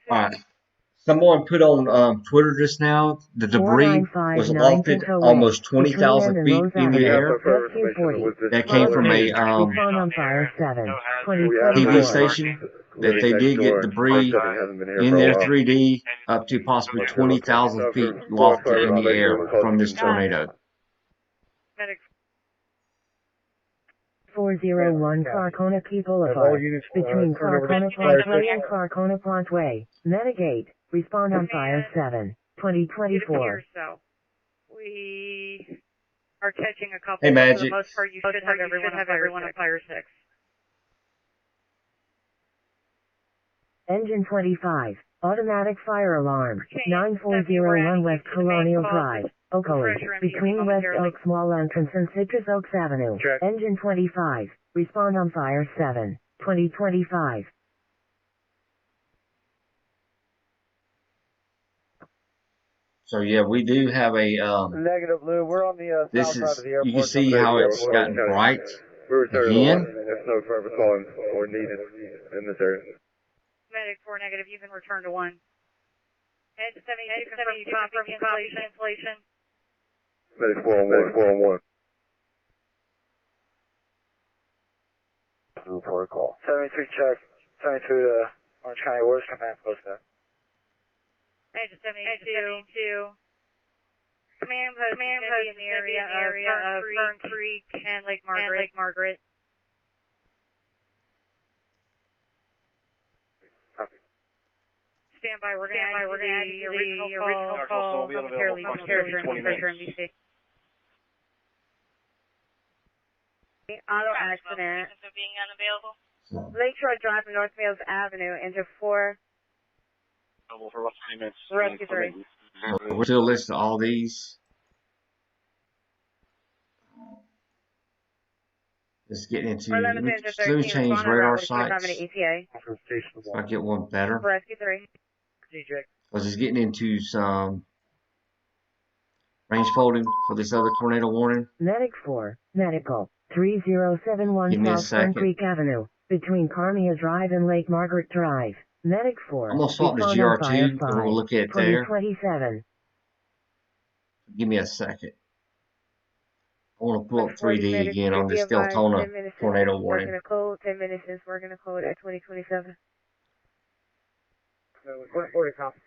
Alright. Someone put on Twitter just now, the debris was lofted almost 20,000 feet in the air. That came from a TV station that they did get debris in their 3D up to possibly 20,000 feet lofted in the air from this tornado. 401 Clarkona Boulevard, between Clarkona Parkway and Clarkona Parkway. Mitigate, respond on fire 7, 2024. So we are catching a couple. Hey, Magic. For the most part, you should have everyone on fire 6. Engine 25, automatic fire alarm, 9401 West Colonial Drive, Oakland, between West Oaks Mall entrance and Citrus Oaks Avenue. Engine 25, respond on fire 7, 2025. So yeah, we do have a Negative, Lou. We're on the this south side is, of the airport. you can see how it's gotten bright again. There's no further calling or needed in this area. Medic 4 negative, you can return to 1. Engine 70, confirm cancellation. Medic 4 on 1. Report a call. 73 check. 72 to Orange County. Where's command post at? Engine 72. Command post in the area of Fern Creek and Lake Margaret. Stand by. We're going to add the original call momentarily from MDC. Auto accident. Lakeshore Drive, North Mills Avenue, Engine 4. Rescue 3. We're still listing all these. Let's get into. Let me change radar sites. So I get one better. Rescue 3. I was just getting into some range folding for this other tornado warning. Medic 4, Medical, 3071 South Fern Creek Avenue, between Carmia Drive and Lake Margaret Drive. Medic 4. I'm going to swap to GR2 and we'll look at it there. 2027. Give me a second. I want to pull up 3D again on this Deltona tornado warning. 10 minutes since we're going to code at 2027. Order copy.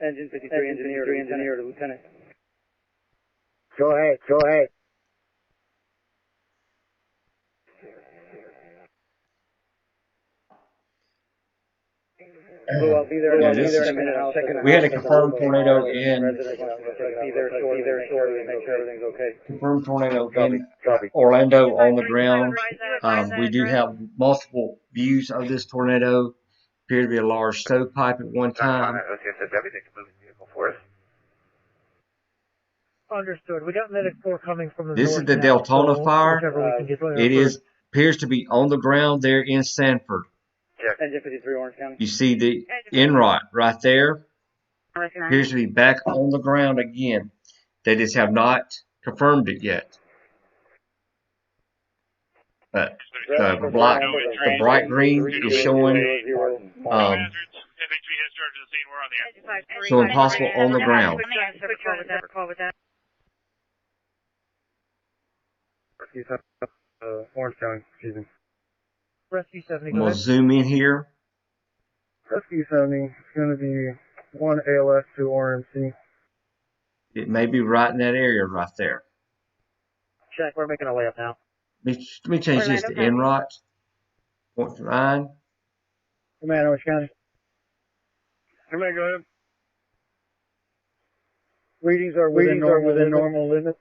Engine 53, engineer to lieutenant. Go ahead. I'll be there. Yeah, I'll be there in a minute. I'll check it out. We had a confirmed tornado in. Be there shortly. Make sure everything's okay. Confirmed tornado in Orlando on the ground. We do have multiple views of this tornado appeared to be a large stovepipe at one time. Everything's moving vehicle for us. Understood. We got medic 4 coming from the This north is the now, Deltona so fire. It appears to be on the ground there in Sanford. Check. Engine 53, Orange County. You see the inrot right there. Appears to be back on the ground again. They just have not confirmed it yet. But the bright green is showing possible on the ground. Orange County, excuse me. Rescue 70. I'm going to zoom in here. Rescue 70 is going to be 1 ALS, 2 RMC. It may be right in that area right there. Check, we're making a layup now. Let me change this to inrot. 0.9. Command, Orange County. Command, go ahead. Readings are within normal limits.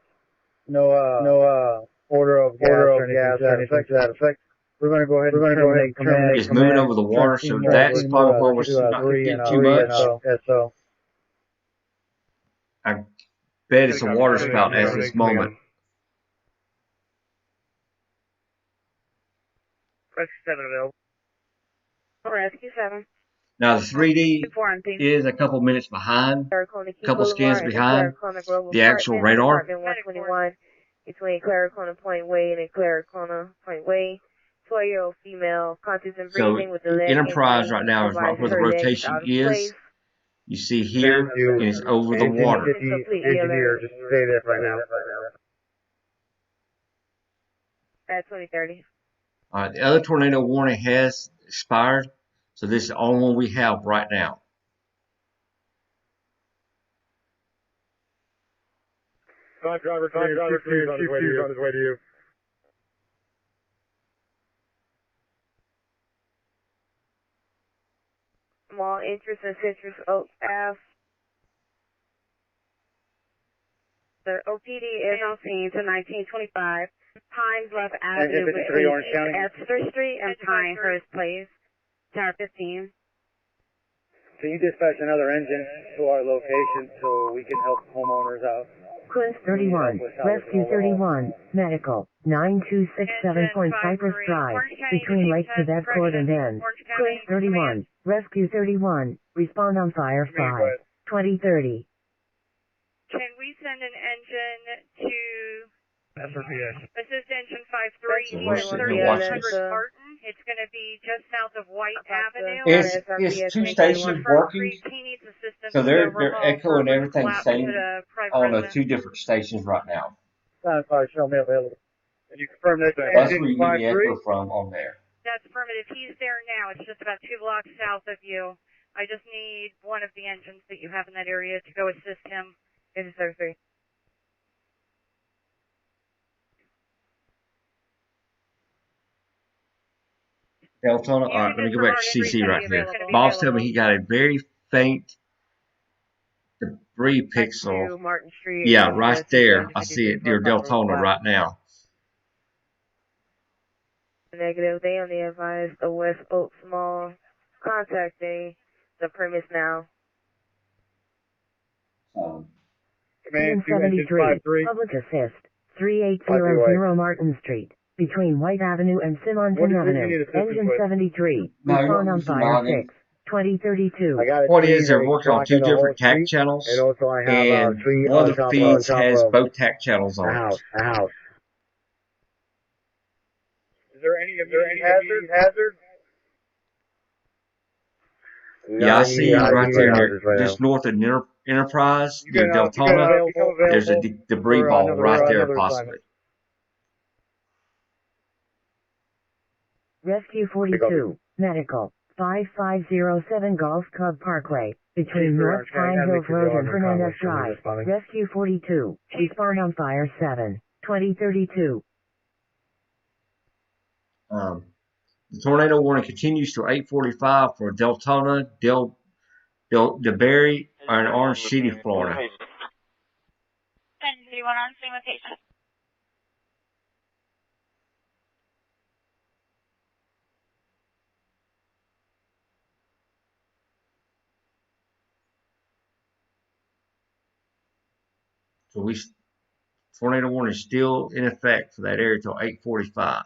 No order of gas or anything to that effect. We're going to go ahead and terminate. It's moving over the water, so that's probably why we're not getting too much. SO. I bet it's a water spout at this moment. Rescue 7 available. Rescue 7. Now the 3D is a couple minutes behind, a couple scans behind the actual radar. 121 between Claricona Point Way and Claricona Point Way. 12-year-old female, conscious and breathing with the leg. Enterprise right now is right where the rotation is. You see here, and it's over the water. Engineer, just stay there right now. At 2030. All right, the other tornado warning has expired, so this is the only one we have right now. Driver 2 is on his way to you. Small interest in Citrus Oaks Ave. The OPD is on scene to 1925 Pines Bluff Avenue between Esther Street and Pinehurst Place. Tower 15. Can you dispatch another engine to our location so we can help homeowners out? Quince 31, Rescue 31, Medical, 9267 Point Cypress Drive, between Lake Quebec and End. Quince 31, Rescue 31, respond on fire 5, 2030. Can we send an engine to SRPS. assist engine 53 So 3800 Martin? It's going to be just south of White Avenue. It's two stations working, so they're echoing everything same on 2 different stations right now. Show me available. And you confirm that That's where you get the echo from on there. That's affirmative. He's there now. It's just about 2 blocks south of you. I just need one of the engines that you have in that area to go assist him. It is 33. Deltona, all right, let me go back to CC right here. Bob's telling me he got a very faint debris pixel. Yeah, right there. I see it near Deltona right now. Negative. They only advised the West Oak Mall contacting the premise now. Command 73, Public Assist, 3800 Martin Street, between White Avenue and Simonton Avenue. Engine 73, respond on fire 6, 2032. What is, they're working on 2 different TAC channels, and one of the feeds has both TAC channels on it. Is there any hazard? Yeah, I see you right there, just north of Enterprise, near Deltona. There's a debris ball right there, possibly. Rescue 42, Medical, 5507 Golf Club Parkway, between North Pine Hills Road and Fernandez Drive. Rescue 42, respond on fire 7, 2032. The tornado warning continues to 8:45 for Deltona, DeBerry, and Orange City, Florida. 1031 on scene with patient. So tornado warning is still in effect for that area till 8:45.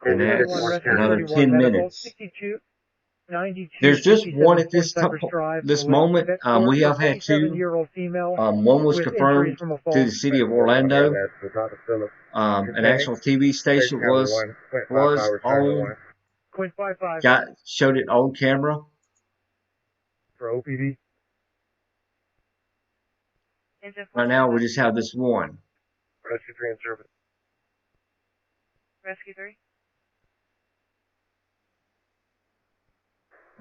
And that's another 10 minutes. 62, 92, There's just 57, one at this Drive, moment. We have had two. 47-year-old female One was with confirmed injuries from a to fall. the city of Orlando. An actual TV station was on, Quint 55. showed it on camera. For OPD. Right now, we just have this one. Rescue 3 in service. Rescue 3.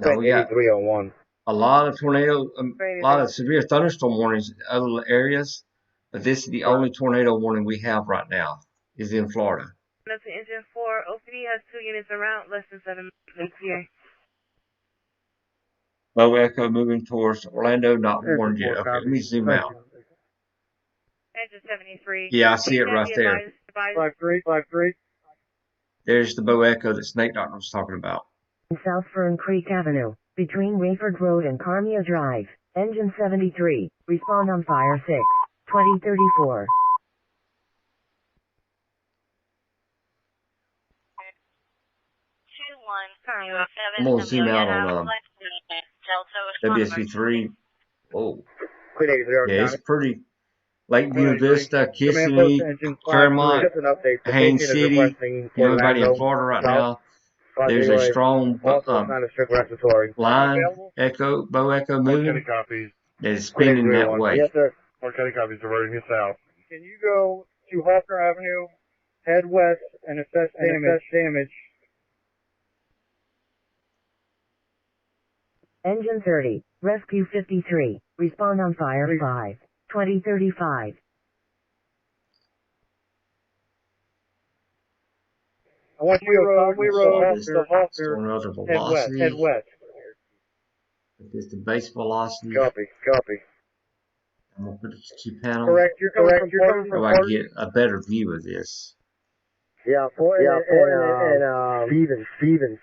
Now we got 301. a lot of a lot of severe thunderstorm warnings in other areas, but this is the only tornado warning we have right now. Is in Florida. That's engine 4. OPD has 2 units around, less than 7 ETA. Low echo moving towards Orlando, not warned yet. Okay, let me zoom out. Engine 73. Yeah, I see it right there. 5353. There's the Bow Echo that Snake Doctor was talking about. South Fern Creek Avenue, between Rayford Road and Carmia Drive, engine 73, respond on fire 6, 2034. I'm going to zoom out on WSB3. Oh, yeah, it's pretty. Lake Buena Vista, Kissimmee, Claremont, Haines City, everybody in Florida right now. There's a strong line echo, Bow Echo moving that is spinning that way. Yes, sir. Clark County copies diverting you south. Can you go to Hawker Avenue, head west, and assess damage? Engine 30, Rescue 53, respond on fire 5, 2035. I want you to Hawker, head west. This is the base velocity. Copy. I'm going to put it to 2 panel. Correct. You're coming from So I can get a better view of this. Yeah, Stevens.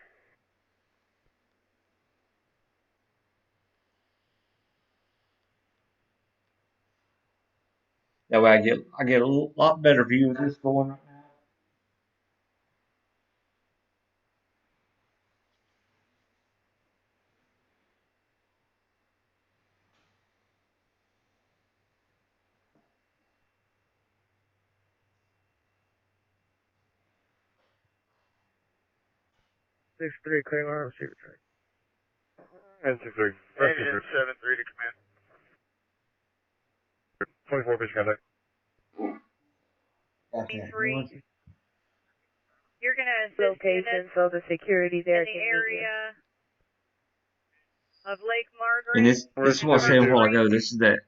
That way I get a lot better view of this going right now. Six three, Claymore, receiver track. And 6-3. Engine 7-3 to command. 24 fish contact. Okay. 3. You're going to assist Location, units so the security there in the can area of Lake Margaret. And this is what I said a while ago. This is that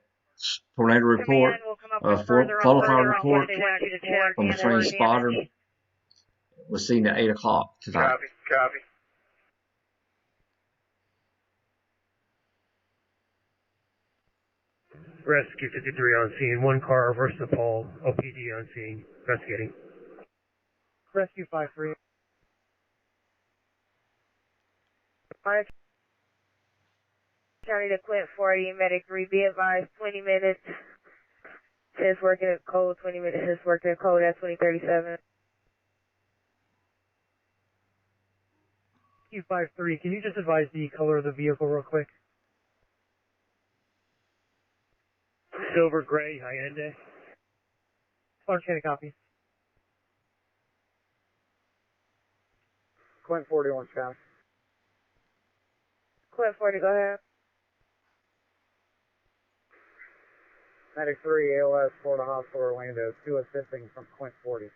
tornado report, Command will come up with further photo on fire what report they want you to check from the and train or spotter. damage. Was seen at 8 o'clock tonight. Copy. Rescue 53 on scene. 1 car reverse the pole. OPD on scene. Investigating. Rescue 53. Orange County to Quint 40, medic 3, be advised, 20 minutes. Says working at code, 20 minutes. Says working at code at 2037. Q53, can you just advise the color of the vehicle real quick? Silver gray, Hyundai. Orange County copy. Quint 40, Orange County. Quint 40, go ahead. Medic 3, ALS, Florida Hospital, Orlando. 2 assisting from Quint 40.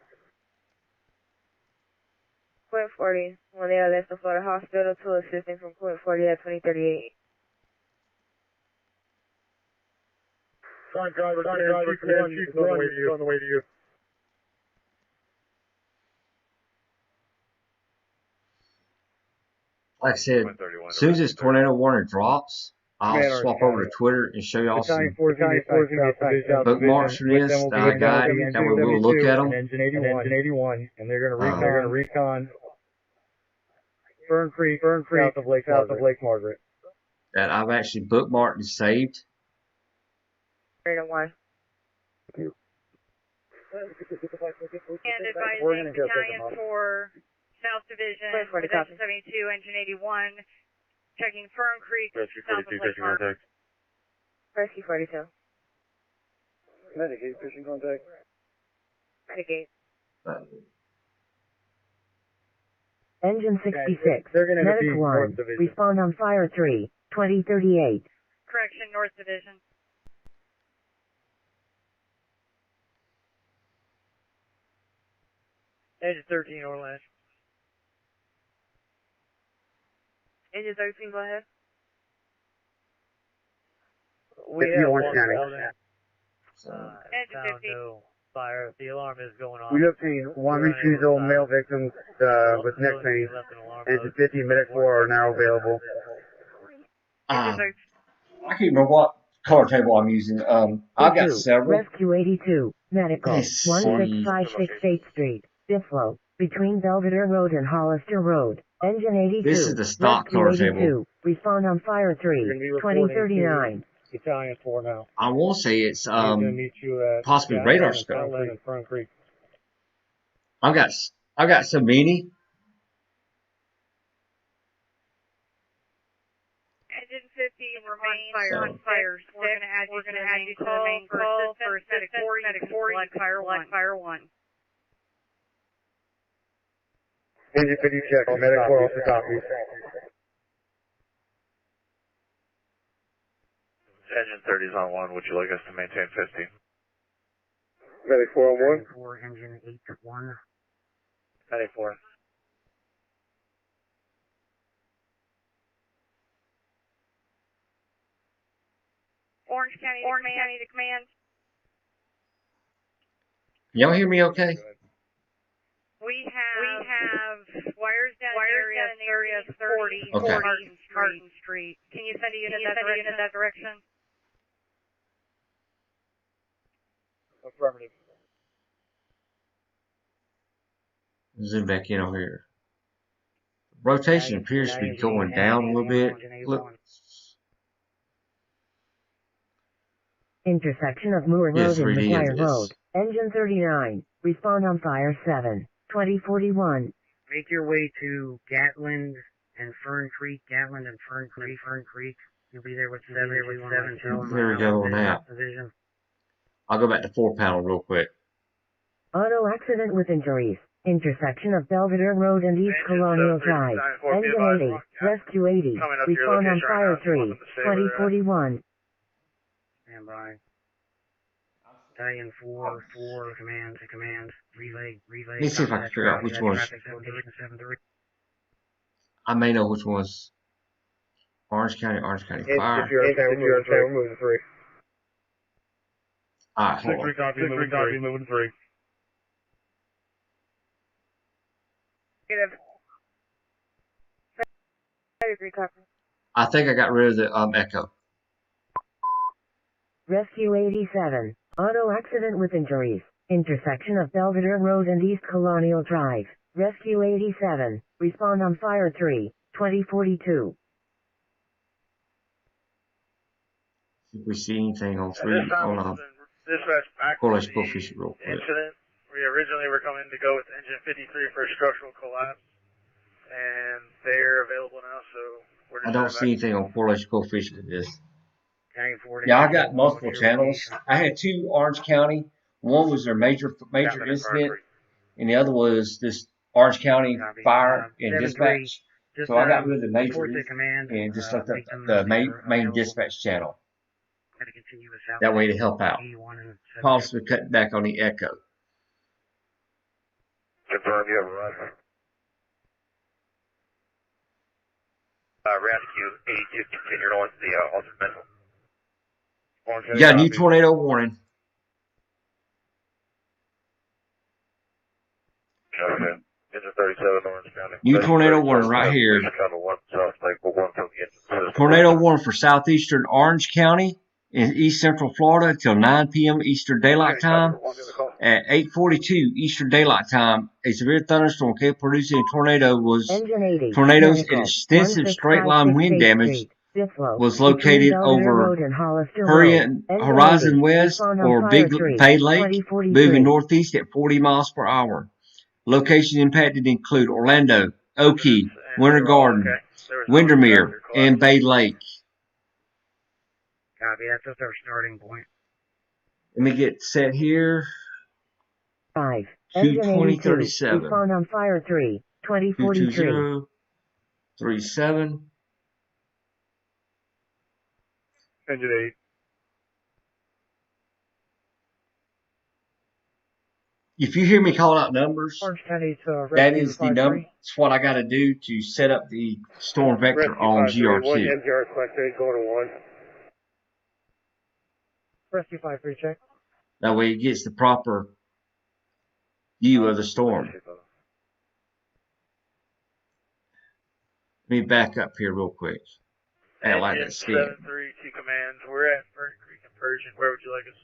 Quint 40, one of the others to Florida Hospital, 2 assisting from Quint 40 at 2038. Sorry, driver, on the way to you. Like I said, as soon as this tornado warning drops, I'll swap over to Twitter and show y'all some bookmarks for this that I got. That way we'll look at them. Engine 81, and they're going to recon Fern Creek, south of Lake Margaret. That I've actually bookmarked and saved. 301. And advising battalion for South Division, Division 72, Engine 81, checking Fern Creek, south of Lake Margaret. Rescue 42. Medicaid fishing contact. Medicaid. Engine 66. They're going to Medic be 1. North Division. Respond on Fire 3. 2038. Correction, North Division. Engine 13, Orland. Engine 13, go ahead. We have one County. Engine 50. No fire. The alarm is going off. We obtained one refusal male victims with neck pain. Engine 50 Medic 4 are now available. I can't remember what color table I'm using. I've got several. Rescue 82. Medical. 16568 State Street. Bifflo. Between Belvedere Road and Hollister Road. Engine 82. This is the stock Rescue color 82. table. Respond on Fire 3. 2039. Battalion 4 now. I will say it's meet you at possibly radar scope. Fern Creek. I've got Sabini. Engine 50 remain on fire 6. We're going to add you to the main call for Medic 4. Medic 4, you can fire 1. Engine 50 check. Medic 4 also copies. Engine 30 is on 1. Would you like us to maintain 50? Medic 4 on 1. 4, engine 81. Medic 4. Orange County to command. Y'all hear me okay? We have wires down in the area of 30 Okay. Martin Street. Can you send a unit in that direction? Affirmative. Zoom back in over here. Rotation appears to be going down a little bit. Look. Intersection of Moore Road Yes, and really McGuire is. Road. Engine 39. Respond on Fire 7. 2041. Make your way to Gatland and Fern Creek. Gatland and Fern Creek. You'll be there with 7. There we go on that. Division. I'll go back to 4 panel real quick. Auto accident with injuries. Intersection of Belvedere Road and East Colonial Drive. Engine 80. Rescue 80. Respond on Fire 3. 2041. Stand by. Battalion 4, command, relay. Let me see if I can figure out which one's. Traffic location 73. I may know which one's Orange County Fire. If you're okay, we're moving 3. Alright, hold on. 6-3 copy, moving 3. Negative. 33 copy. I think I got rid of the echo. Rescue 87. Auto accident with injuries. Intersection of Belvedere Road and East Colonial Drive. Rescue 87. Respond on Fire 3. 2042. If we see anything on Dispatch back to Polish the Bullfish real quick. incident. We originally were coming to go with engine 53 for a structural collapse, and they're available now, so we're just I don't back. see anything on Polish Bullfish with this. Battalion 4 Yeah, I got multiple channels. I had 2 Orange County. One was their major incident, and the other was this Orange County fire and dispatch. So I got rid of the major and just left up the main dispatch channel. That way to help out. Possibly cutting back on the echo. Confirm you have a run. Rescue 82 continued on the alternate missile. You got a new tornado warning. Okay. Engine 37 Orange County. New tornado warning right here. Tornado warning for southeastern Orange County in east central Florida until 9 p.m. Eastern Daylight Time. At 8:42 Eastern Daylight Time, a severe thunderstorm capable of producing a tornado tornadoes and extensive straight-line wind damage was located over Horizon West or Big Bay Lake, moving northeast at 40 miles per hour. Locations impacted include Orlando, Oakey, Winter Garden, Windermere, and Bay Lake. Copy, that's just our starting point. Let me get set here. 5. 22037. Respond on fire 3. 2043. 22037. Engine 8. If you hear me calling out numbers, that is the number. It's what I got to do to set up the storm vector on GRQ. One MGR Select going to 1. Rescue 5-3 check. That way it gets the proper view of the storm. Let me back up here real quick. I like that scan. 7-3 to commands. We're at Fern Creek and Persian. Where would you like us?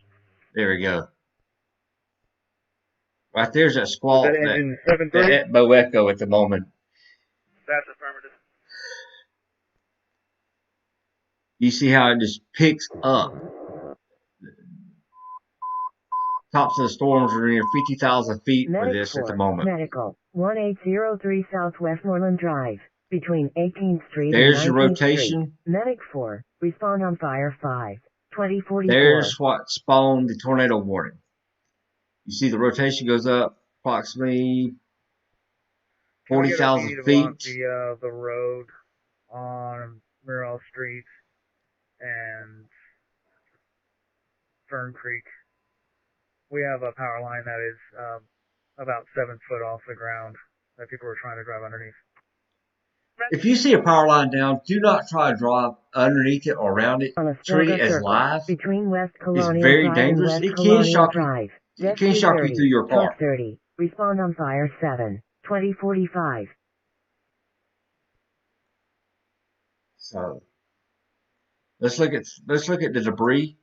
There we go. Right there's that squall that Bo Echo at the moment. That's affirmative. You see how it just picks up. Tops of the storms are near 50,000 feet for this at the moment. Medical 1803 South Westmoreland Drive between 18th Street There's and 19th your rotation. Street. Medic 4. Respond on fire 5. 2044. There's what spawned the tornado warning. You see the rotation goes up approximately 40,000 feet. The road on Murrell Street and Fern Creek. We have a power line that is about 7 foot off the ground that people are trying to drive underneath. If you see a power line down, do not try to drive underneath it or around it. Treat it as live. Between West It's Colonial very Drive dangerous. And It West can Colonial shock Drive. you. It can shock you through your car. 30. Respond on fire 7. 2045. So let's look at the debris.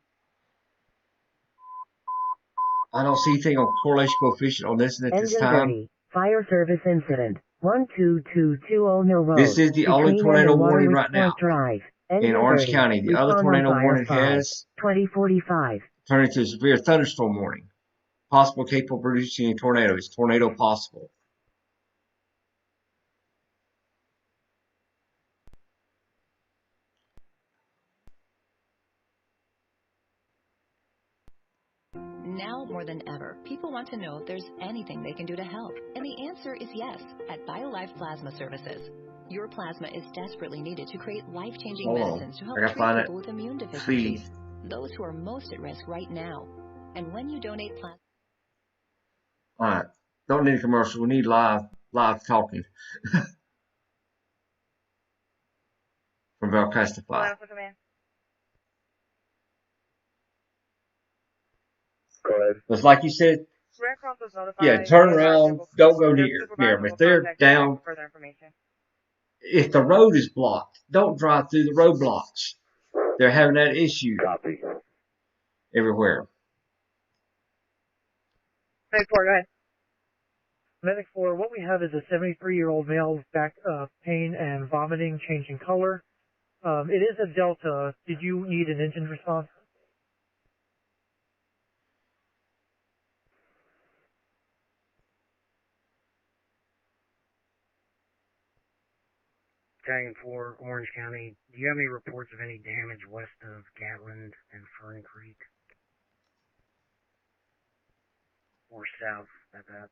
I don't see anything on correlation coefficient on this at this Engine time. 30. Fire service incident. 12220 Mill Road. This is the only tornado warning right now Drive. in Orange 30. County. The other Respond tornado on fire warning 5. has 2045. turned into a severe thunderstorm warning. Possible capable of producing a tornado. It's tornado possible. Now more than ever, people want to know if there's anything they can do to help. And the answer is yes, at BioLife Plasma Services. Your plasma is desperately needed to create life-changing medicines to help treat people with immune deficiencies, those who are most at risk right now. And when you donate plasma... All right. Don't need a commercial. We need live talking. From Valcastify. Go ahead. It's like you said, yeah, turn around, don't go near them. If they're down, if the road is blocked, don't drive through the roadblocks. They're having that issue. Copy. Everywhere. Medic 4, go ahead. Medic 4, what we have is a 73-year-old male with back pain and vomiting, changing color. It is a Delta. Did you need an engine response? Battalion 4, Orange County. Do you have any reports of any damage west of Gatland and Fern Creek? Or south at that?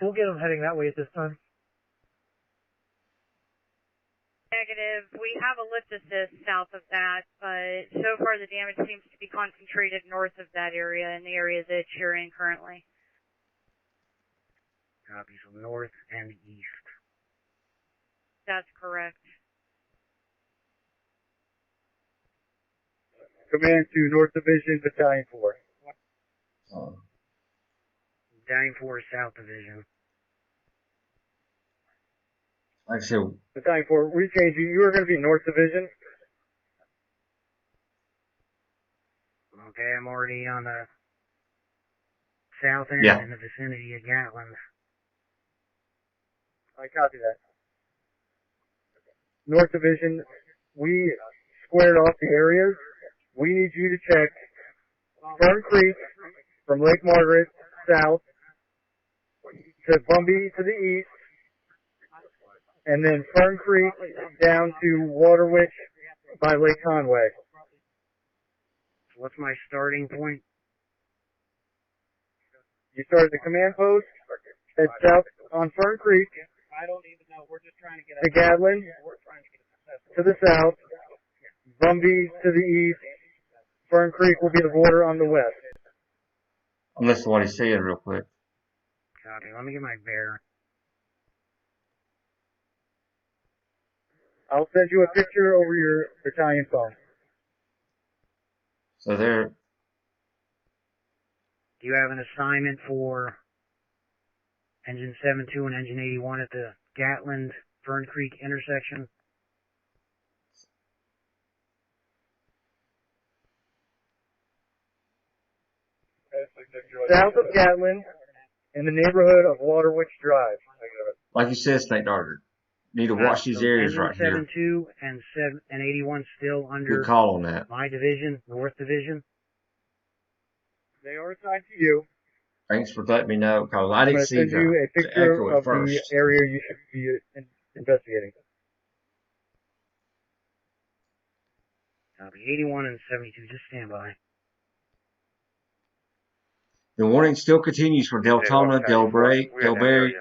We'll get them heading that way at this time. Negative. We have a lift assist south of that, but so far the damage seems to be concentrated north of that area, in the area that you're in currently. Copy, so north and east. That's correct. Command to North Division, Battalion 4. Battalion 4, South Division. Like I said, Battalion 4, we changed you. You were going to be North Division. Okay, I'm already on the south end in the vicinity of Gatland. I copy that. North Division, we squared off the areas. We need you to check Fern Creek from Lake Margaret south to Bumby to the east, and then Fern Creek down to Waterwitch by Lake Conway. What's my starting point? You start at the command post, head south on Fern Creek, I don't even know. We're just trying to get to Gatland, to the south, Bumby to the east, Fern Creek will be the border on the west. I'll listen to what he's saying real quick. Copy. Let me get my bear. I'll send you a picture over your battalion phone. So there. Do you have an assignment for Engine 72 and Engine 81 at the Gatland Fern Creek intersection? South of Gatland, in the neighborhood of Waterwitch Drive. Like you said, Snake Darter, need to watch these areas right here. Engine 72 and 81 still under Good call on that. my division, North Division. They are assigned to you. Thanks for letting me know, because I didn't see send you a the picture echo at of first. the area you should be investigating. Copy. 81 and 72, just stand by. The warning still continues for Deltona, Delray,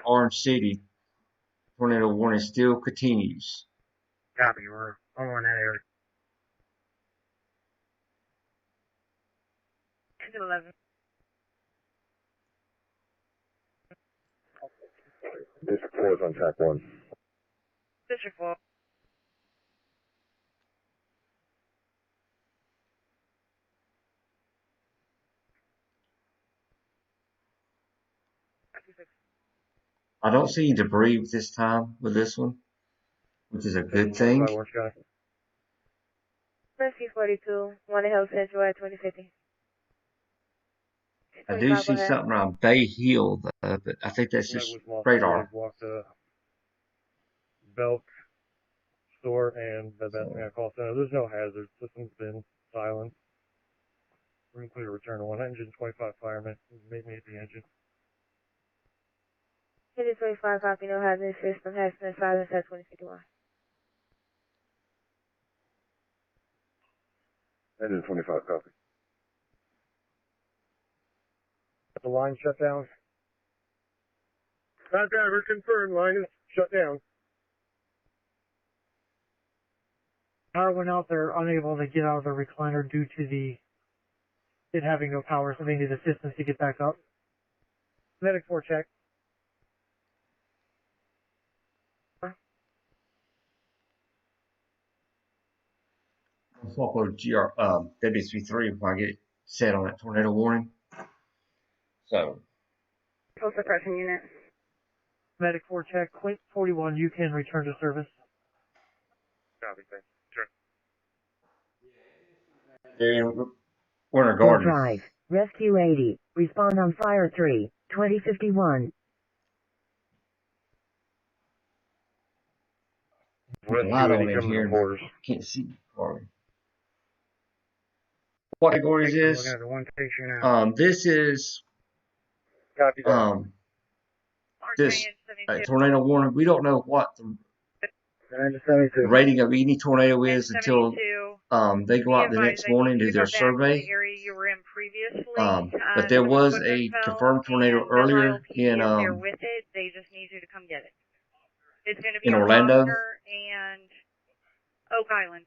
Orange City. Tornado warning still continues. Copy. We're all in that area. 11. District 4 is on track 1. District 4. I don't see any debris this time with this one, which is a good thing. Rescue 42, One Hill Central at 2050. I do see something around Bay Hill, but I think that's just radar. Walked the Belk store and the Best Man call center. There's no hazard. System's been silent. We're going to clear to return to 1 engine, 25 firemen. Meet me at the engine. Engine 25, copy, no hazard. System has been silenced at 2051. Engine 25, copy. The line shut down. Driver confirmed. Line is shut down. Power went out. They're unable to get out of the recliner due to it having no power, so they need assistance to get back up. Medic 4 check. I'll swap over WSB3 when I get set on that tornado warning. So. Post suppression unit. Medic 4 check. Quint 41, you can return to service. Copy, thanks. Sure. We're in a garden. Drive. Rescue 80. Respond on Fire 3. 2051. Put a light on in here. Can't see Corey. What categories is? This is this tornado warning. We don't know what the rating of any tornado is until they go out the next morning to do their survey. But there was a confirmed tornado earlier in They just need you to come get it. It's going to be in Orlando and Oak Island.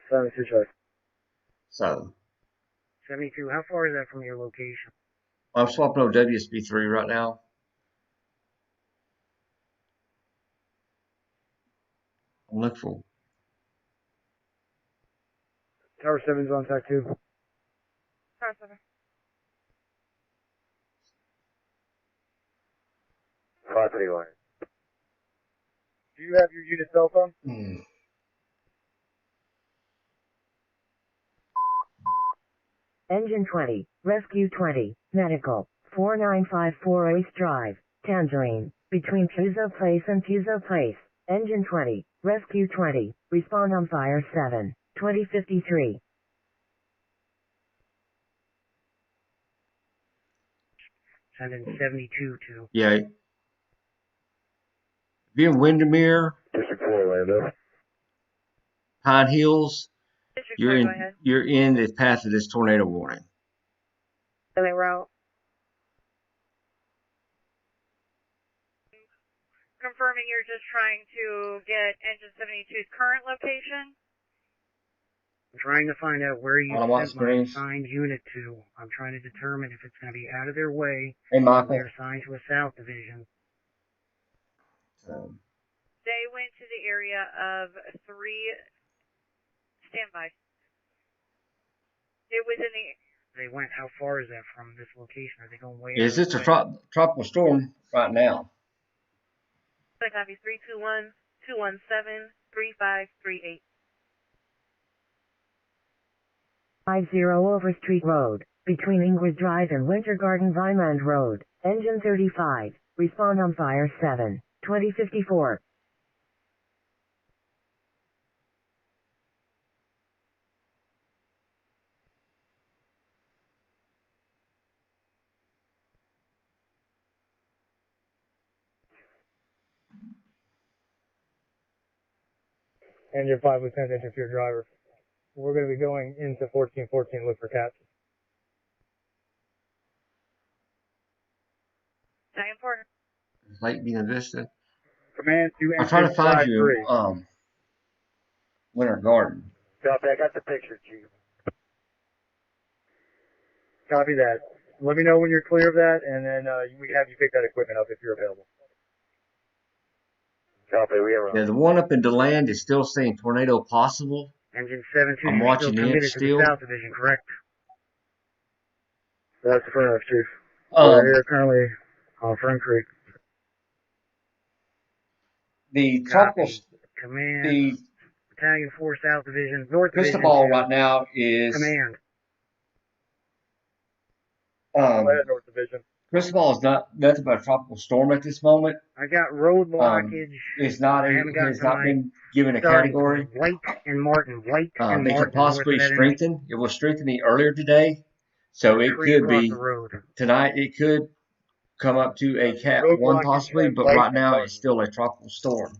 72 check. So 72, how far is that from your location? I'm swapping over WSB3 right now. I'm looking for. Tower 7's on track 2. Tower 7. 530 line. Do you have your unit cell phone? Engine 20, Rescue 20, Medical, 4954 Ace Drive, Tangerine, between Puzo Place and Puzo Place. Engine 20, Rescue 20, respond on fire 7, 2053. Sending 72 to. Yeah. Be in Windermere, District 4, Orlando. Pine Hills. District You're 4, in. go ahead. You're in the path of this tornado warning. LA route. Confirming you're just trying to get Engine 72's current location. I'm trying to find out where you On my sent my screens. assigned unit to. I'm trying to determine if it's going to be out of their way. Hey, Michael. They're assigned to a South Division. They went to the area of 3. Standby. It was in the. They went. How far is that from this location? Are they going way? Is this a tropical storm right now? Copy 321 217 3538. 50 Overstreet Road, between Ingrid Drive and Winter Garden Vineland Road, Engine 35, respond on fire 7, 2054. Engine 5, Lieutenant, engine for your driver. We're going to be going into 1414, look for cats. Giant Port. Lake Vista Vista. Command to I'm trying to find you, 53. Winter Garden. Copy, I got the picture, Chief. Copy that. Let me know when you're clear of that, and then we have you pick that equipment up if you're available. Copy, we are on. Yeah, the one up in DeLand is still saying tornado possible. Engine 72. I'm watching still it committed still. to the South Division, correct? That's affirmative, Chief. We're here currently on Fern Creek. The tropical, Command. the Battalion 4 South Division, North Division. Cristobal right now is Command. North Division. Cristobal is nothing but a tropical storm at this moment. I got road blockage. It's not. I haven't gotten It's not been given a starting category. from White and Martin. White and It Martin. could possibly north of that strengthen. It was strengthening earlier today, so it tree could across be the road. tonight. It could come up to a Cat Road 1 blockage possibly, and but White right and now Martin. it's still a tropical storm.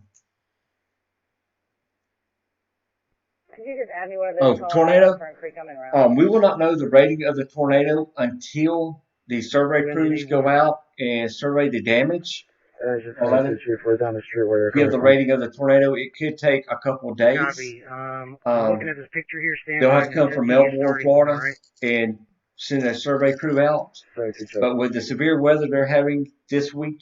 Could you just add me one of those? Oh, tornado. Fern Creek coming around. We will not know the rating of the tornado until the survey crews go out and survey the damage. Chief, we're down the street where you're Give the rating of the tornado. It could take a couple of days. Copy. I'm looking at this picture here. They'll have to come from Melbourne, Florida, and send a survey crew out. But with the severe weather they're having this week,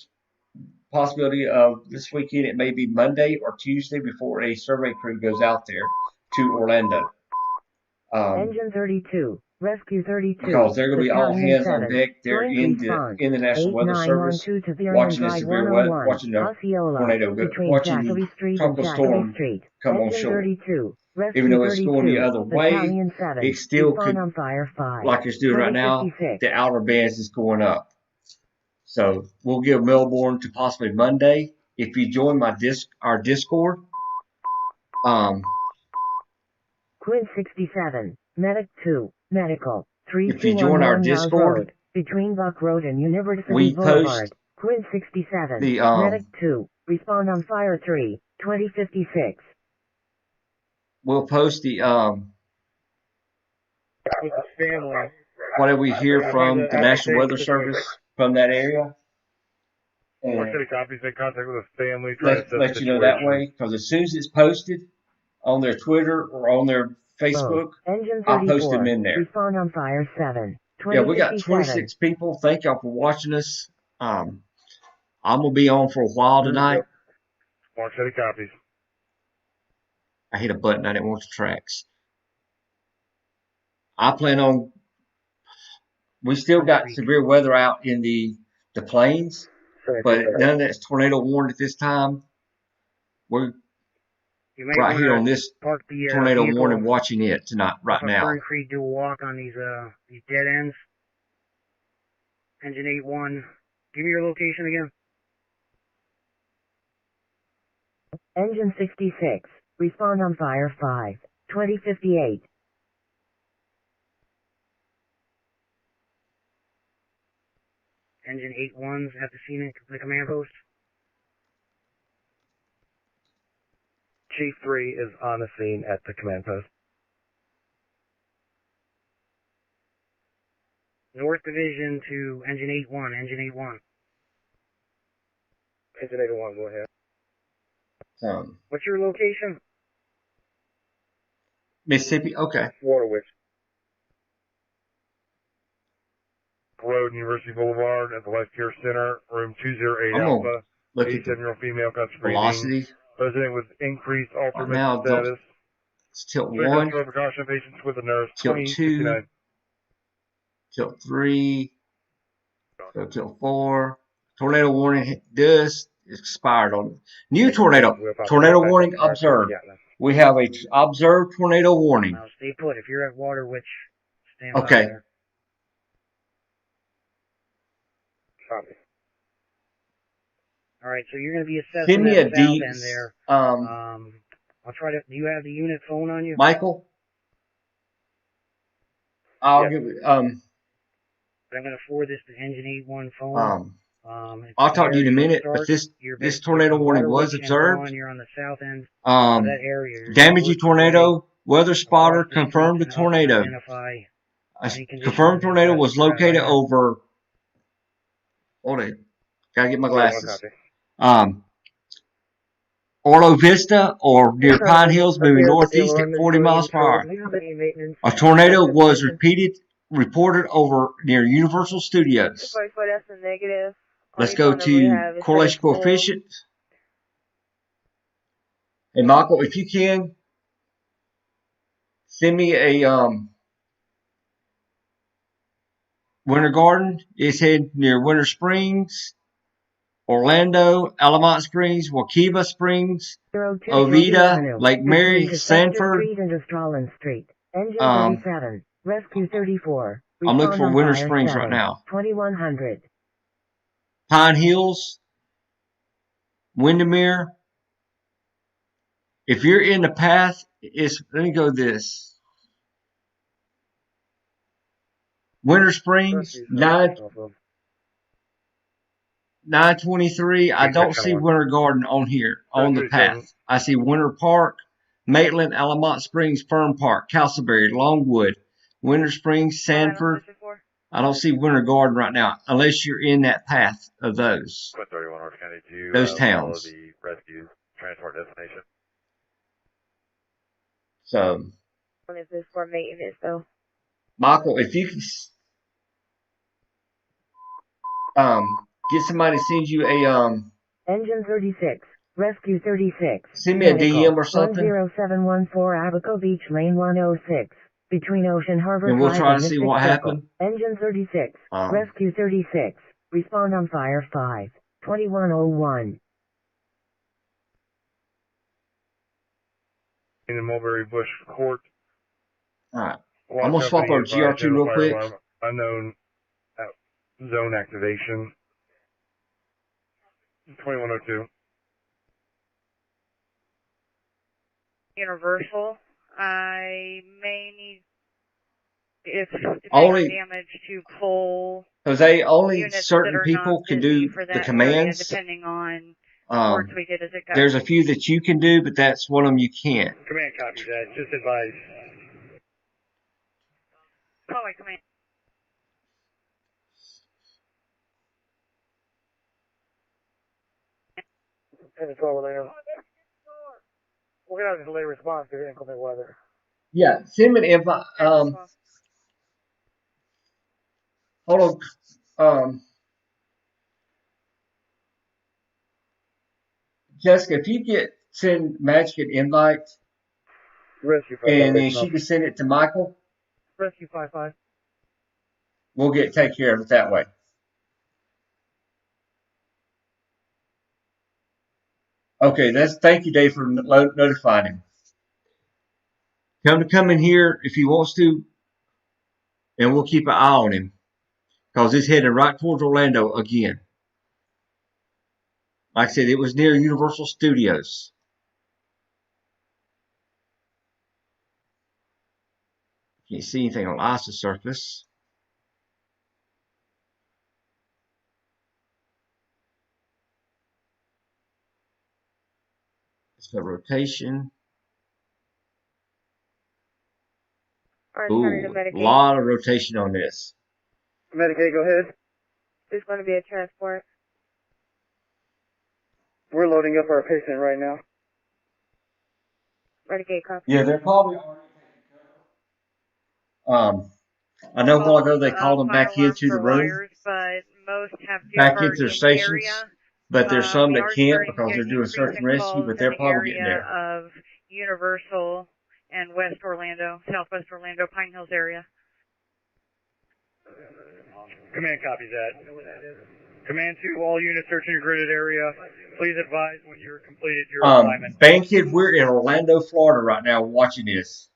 possibility of this weekend, it may be Monday or Tuesday before a survey crew goes out there to Orlando. Engine 32, Rescue 32. Because they're going to be all Battalion hands on 7, deck. They're in the National Weather Service, 8912 to watching the Drive severe weather, 101, watching the Osceola, tornado, between watching Jacoby the Street and tropical Jacoby storm Street. come on Engine shore. 32, Rescue Even though it's 32, going the other way, Battalion 7, it still respond could, on fire 5, like it's doing right now, 2056. the outer bands is going up. So we'll give Melbourne to possibly Monday. If you join our Discord, Quinn 67, Medic 2, Medical, if you join our 3211 Discord, Road, between Buck Road and University we Boulevard. post Quinn 67, the Medic 2, respond on fire 3, 2056. we'll post the With the family. whatever we hear from the National Weather Service from that area. And What kind of copies in contact with the family? let you know that way, because as soon as it's posted on their Twitter or on their Facebook, Engine 34, I'll post them in there. respond on fire 7, Yeah, we got 2057. 26 people. Thank y'all for watching us. I'm gonna be on for a while tonight. One set of copies. I hit a button. I didn't want the tracks. I plan on. We still got severe weather out in the plains, but none of that's tornado warned at this time. You may right here on want to this park the tornado vehicle warning, watching it tonight, right off of now. Fern Creek, do a walk on these dead ends. Engine 8-1. Give me your location again. Engine 66. Respond on fire 5. 2058. Engine 8-1's at the scene at the command post. Chief 3 is on the scene at the command post. North Division to Engine 8-1. Engine 8-1. Engine 801, go ahead. What's your location? Mississippi. Okay. Waterwich. Road, University Boulevard, at the Life Care Center, room 208 Alpha. Look at 87-year-old female got screaming. velocity. Resident with increased altered Now, mental status. it's tilt Please 1. have precaution patients with a nurse. Tilt 2. Tilt 3. Tilt 4. Tornado warning does expired on new tornado. Tornado warning observed. We have a observed tornado warning. Now stay put. If you're at Waterwich, stand by Okay. there. Copy. All right, so you're going to be assessing Send me that a south D. end there. I'll try to. Do you have the unit phone on you? Michael. I'll Yes. give it. I'm going to forward this to Engine 8-1 phone. I'll talk to you in a minute. But this tornado warning was observed. You're on the south end of that area. Damaging tornado. Weather spotter confirmed the tornado. A confirmed tornado was located over. Hold it. Gotta get my glasses. Orlo Vista or near Pine Hills, moving northeast at 40 miles per hour. A tornado was reported over near Universal Studios. Let's go to correlation coefficient. And Michael, if you can, send me a Winter Garden. It's headed near Winter Springs, Orlando, Alamont Springs, Waukeba Springs, Oviedo, Lake Mary, Sanford. Engine 37. Rescue 34. I'm looking for Respond on Winter fire Springs 7. right now. 2100. Pine Hills, Windermere. If you're in the path, let me go this. Winter Springs, 923. I don't see Winter Garden on here, on the path. I see Winter Park, Maitland, Alamont Springs, Fern Park, Castleberry, Longwood, Winter Springs, Sanford. I don't see Winter Garden right now, unless you're in that path of those. 31 Orange County, do you Those follow towns. the rescue transport destination? So, What is this for maintenance though? Michael, if you can get somebody to send you a Engine 36. Rescue 36. send me a DM or something, 10714 Abaco Beach Lane 106. Between Ocean Harbor and we'll Drive try and to see Mystic what Circle. happened. Engine 36. Rescue 36. Respond on fire 5. 2101. In the Mulberry Bush Court. Alright. I'm going to swap our GR2 real quick. Unknown zone activation. 2102. Universal. I may need, if Only damage, to pull because only units certain that are people not can busy do for the that commands. area, depending on reports we get as it goes. There's a few that you can do, but that's one of them you can't. Command copies that. Just advise. Call my command. And it's over there. We're going to have a delay response because inclement weather. Yeah, send me an invite. Hold on. Jessica, if you send Magic an invite, and then she can send it to Michael, Rescue 55. we'll take care of it that way. Okay, thank you, Dave, for notifying him. Come in here if he wants to, and we'll keep an eye on him because he's heading right towards Orlando again. Like I said, it was near Universal Studios. Can't see anything on ISA surface. It's a rotation. Ooh, a lot of rotation on this. Medicaid, go ahead. There's going to be a transport. We're loading up our patient right now. Medicaid copy. Yeah, they're probably already I know a while ago they called them back into the room, wires, but most have back into their the stations, area. but there's some We that are can't starting because to they're doing search and rescue, but they're probably getting there. Of Universal and West Orlando, Southwest Orlando, Pine Hills area. Command copies that. Command to all units searching your gridded area. Please advise when you're completed your assignment. Bankhead, we're in Orlando, Florida right now watching this.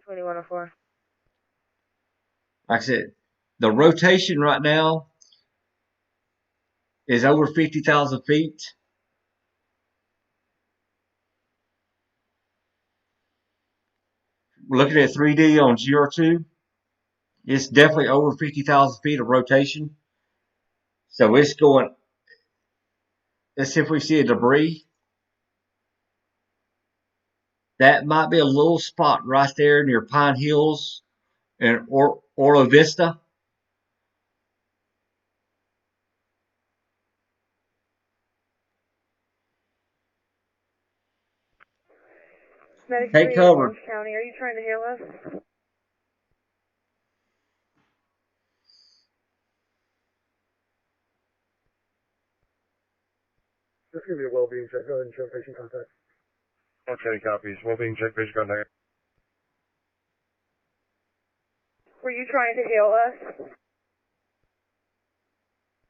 2104. Like I said, the rotation right now is over 50,000 feet. We're looking at 3D on GR2. It's definitely over 50,000 feet of rotation. So it's going, let's see if we see a debris. That might be a little spot right there near Pine Hills and Oro Vista. Take cover. Orange County, are you trying to hail us? This is going to be a well-being check. Go ahead and show patient contact. Okay, copies. Well-being check, patient contact. Were you trying to hail us?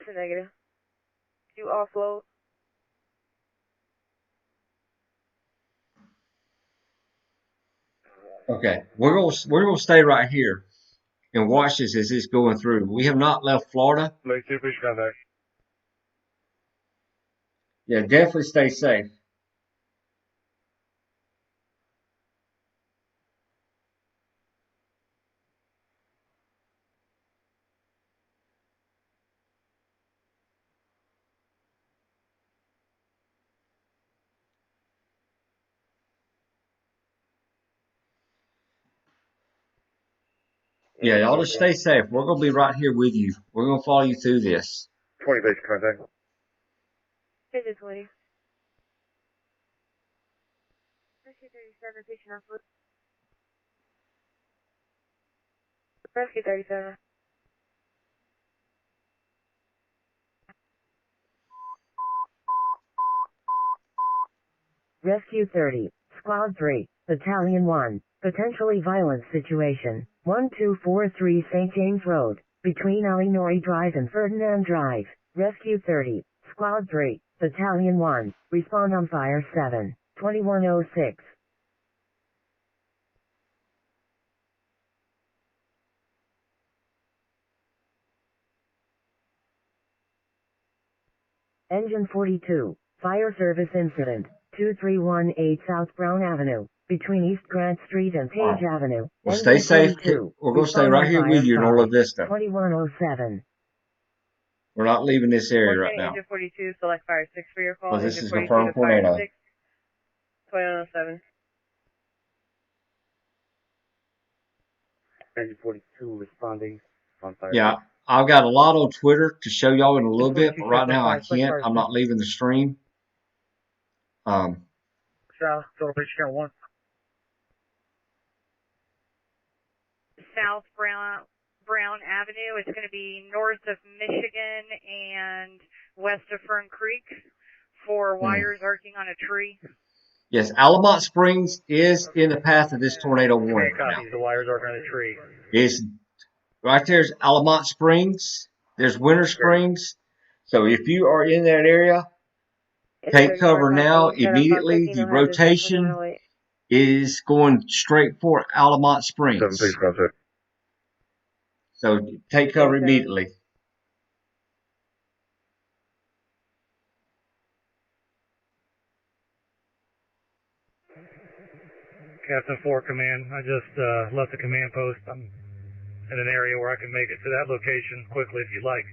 It's a negative. Did you offload? Okay, we're gonna stay right here and watch this as it's going through. We have not left Florida. Lake 2, patient contact. Yeah, definitely stay safe. Yeah, y'all just stay safe. We're going to be right here with you. We're going to follow you through this. 20 patient contact. It is 20. Rescue 37, patient on foot. Rescue 37. Rescue 30, Squad 3, Battalion 1, potentially violent situation, 1243 St. James Road, between Illinois Drive and Ferdinand Drive. Rescue 30, Squad 3, Battalion 1, respond on fire 7, 2106. Engine 42, Fire Service Incident, 2318 South Brown Avenue, between East Grant Street and Page Avenue. Well, stay safe. We're going to stay right here with you in Oro Vista. 2107. We're not leaving this area right now. Engine 42, select fire 6 for your call. Well, this is confirmed tornado. 2107. Engine 42 responding on fire. Yeah, I've got a lot on Twitter to show y'all in a little bit, but right now I can't. I'm not leaving the stream. South, total patient count 1. South Brown Avenue. It's going to be north of Michigan and west of Fern Creek. 4 wires arcing on a tree. Yes, Alamont Springs is in the path of this tornado warning right now. The wires arcing on a tree. It's right there's Alamont Springs. There's Winter Springs. So if you are in that area, take cover now immediately. The rotation is going straight for Altamont Springs. So take cover immediately. Captain 4 Command, I just left the command post. I'm in an area where I can make it to that location quickly if you'd like.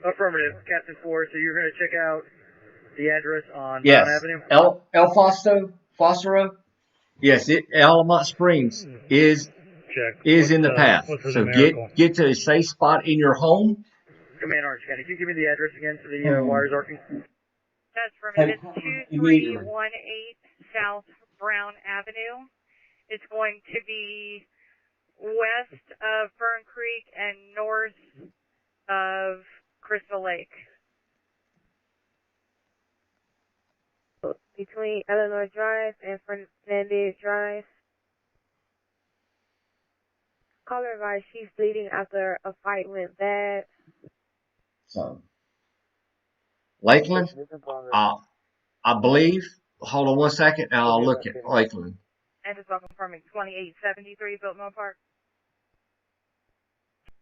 Affirmative, Captain 4. So you're going to check out the address on Brown Avenue? El Fosforo? Yes, Altamont Springs is in the path. So get to a safe spot in your home. Command Orange County, can you give me the address again for the wires arcing? That's affirmative. It's 2318 South Brown Avenue. It's going to be west of Fern Creek and north of Crystal Lake. Between Illinois Drive and Fernandez Drive. Caller advised she's bleeding after a fight went bad. So, Lakeland, I believe. Hold on one second, and I'll look at Lakeland. And just confirming 2873 Biltmore Park.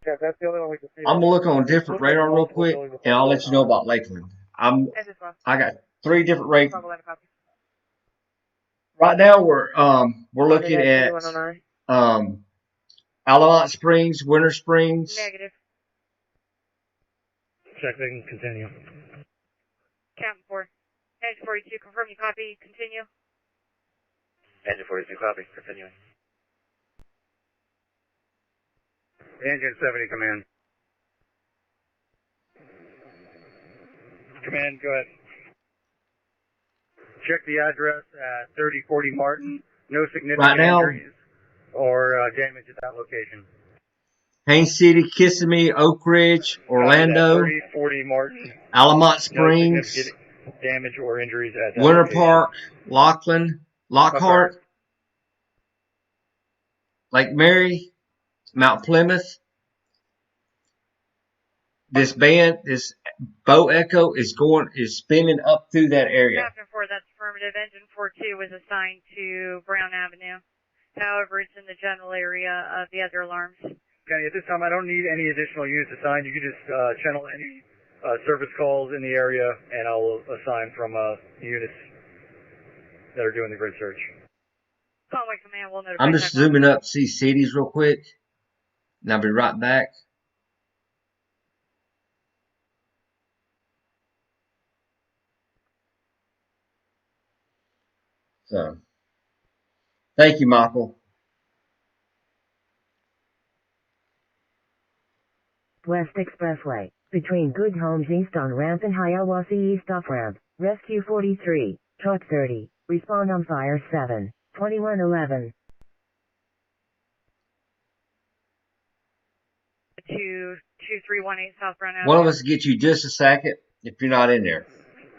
Yeah, that's the only one we can see. I'm gonna look on a different radar real quick, and I'll let you know about Lakeland. I got 3 different radars. Right now we're looking at Altamont Springs, Winter Springs. Negative. Check, they can continue. Captain 4. Engine 42, confirm you copy, continue. Engine 42, copy, continuing. Engine 70, command. Command, go ahead. Check the address at 3040 Martin. No significant injuries or damage at that location. Haines City, Kissimmee, Oak Ridge, Orlando, 3040 Martin. Altamont Springs, no damage or injuries at that Winter location. Park, Lockhart, Lake Mary, Mount Plymouth. This Bow Echo is spinning up through that area. Captain 4, that's affirmative. Engine 42 was assigned to Brown Avenue. However, it's in the general area of the other alarms. County, at this time, I don't need any additional units assigned. You can just channel any service calls in the area, and I'll assign from units that are doing the grid search. Conway Command will notify. I'm just zooming up to see cities real quick, and I'll be right back. So, thank you, Michael. West Expressway, between Good Homes East on ramp and Hiawassee East off ramp. Rescue 43, Truck 30, respond on fire 7, 2111. 2318 South Brown Avenue. One of us will get you just a second if you're not in there.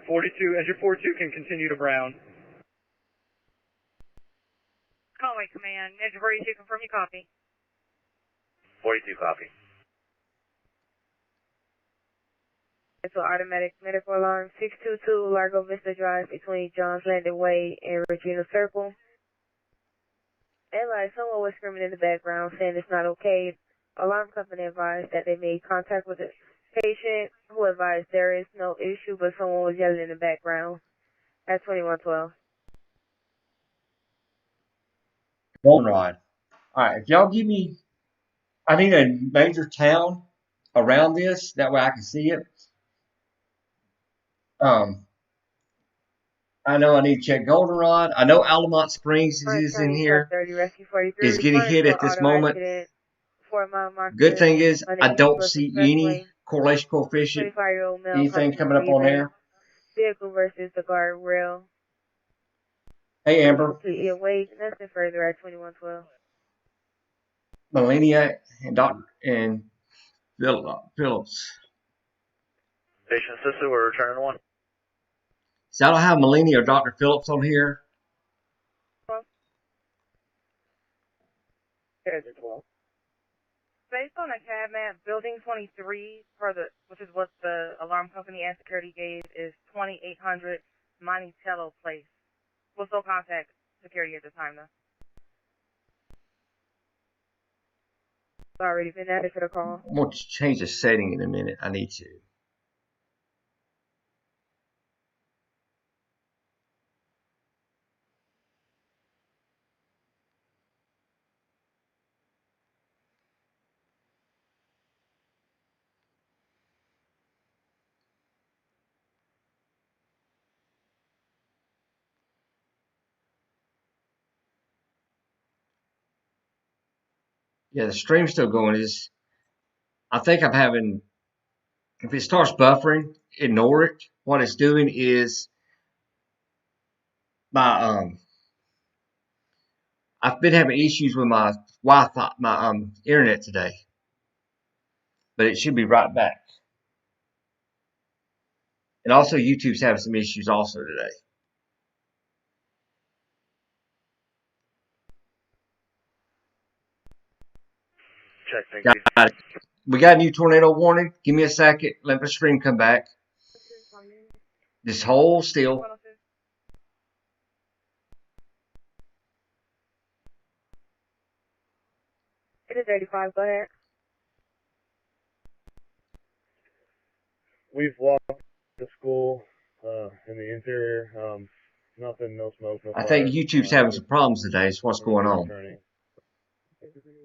42, Engine 42 can continue to Brown. Conway Command, Engine 42, confirm you copy. 42, copy. It's an automatic medical alarm, 622 Largo Vista Drive between Johns Landing Way and Regina Circle. And like someone was screaming in the background saying it's not okay. Alarm company advised that they made contact with the patient who advised there is no issue, but someone was yelling in the background at 2112. Goldenrod. Alright, if y'all give me, I need a major town around this, that way I can see it. I know I need to check Goldenrod. I know Altamont Springs is in here. Is getting hit at this moment. Good thing is I don't see any correlation coefficient, anything coming up on there. Vehicle versus the guardrail. Hey Amber. Completely awake. Nothing further at 2112. Melania and Dr. and Phillips. Station assistant, we're returning 1. See, I don't have Melania or Dr. Phillips on here. Engine 12. Based on the CAD map, Building 23, which is what the alarm company and security gave, is 2800 Monticello Place. We'll still contact security at the time, though. Already been added to the call. I'm going to change the setting in a minute. I need to. Yeah, the stream's still going. I think I'm having, if it starts buffering, ignore it. What it's doing is my I've been having issues with my Wi-Fi, my internet today, but it should be right back. And also YouTube's having some issues also today. Check, thank you. Got it. We got a new tornado warning. Give me a second. Let the stream come back. Just hold still. It is 85, go ahead. We've walked the school in the interior. Nothing, no smoke, no fire. I think YouTube's having some problems today. Is what's going on.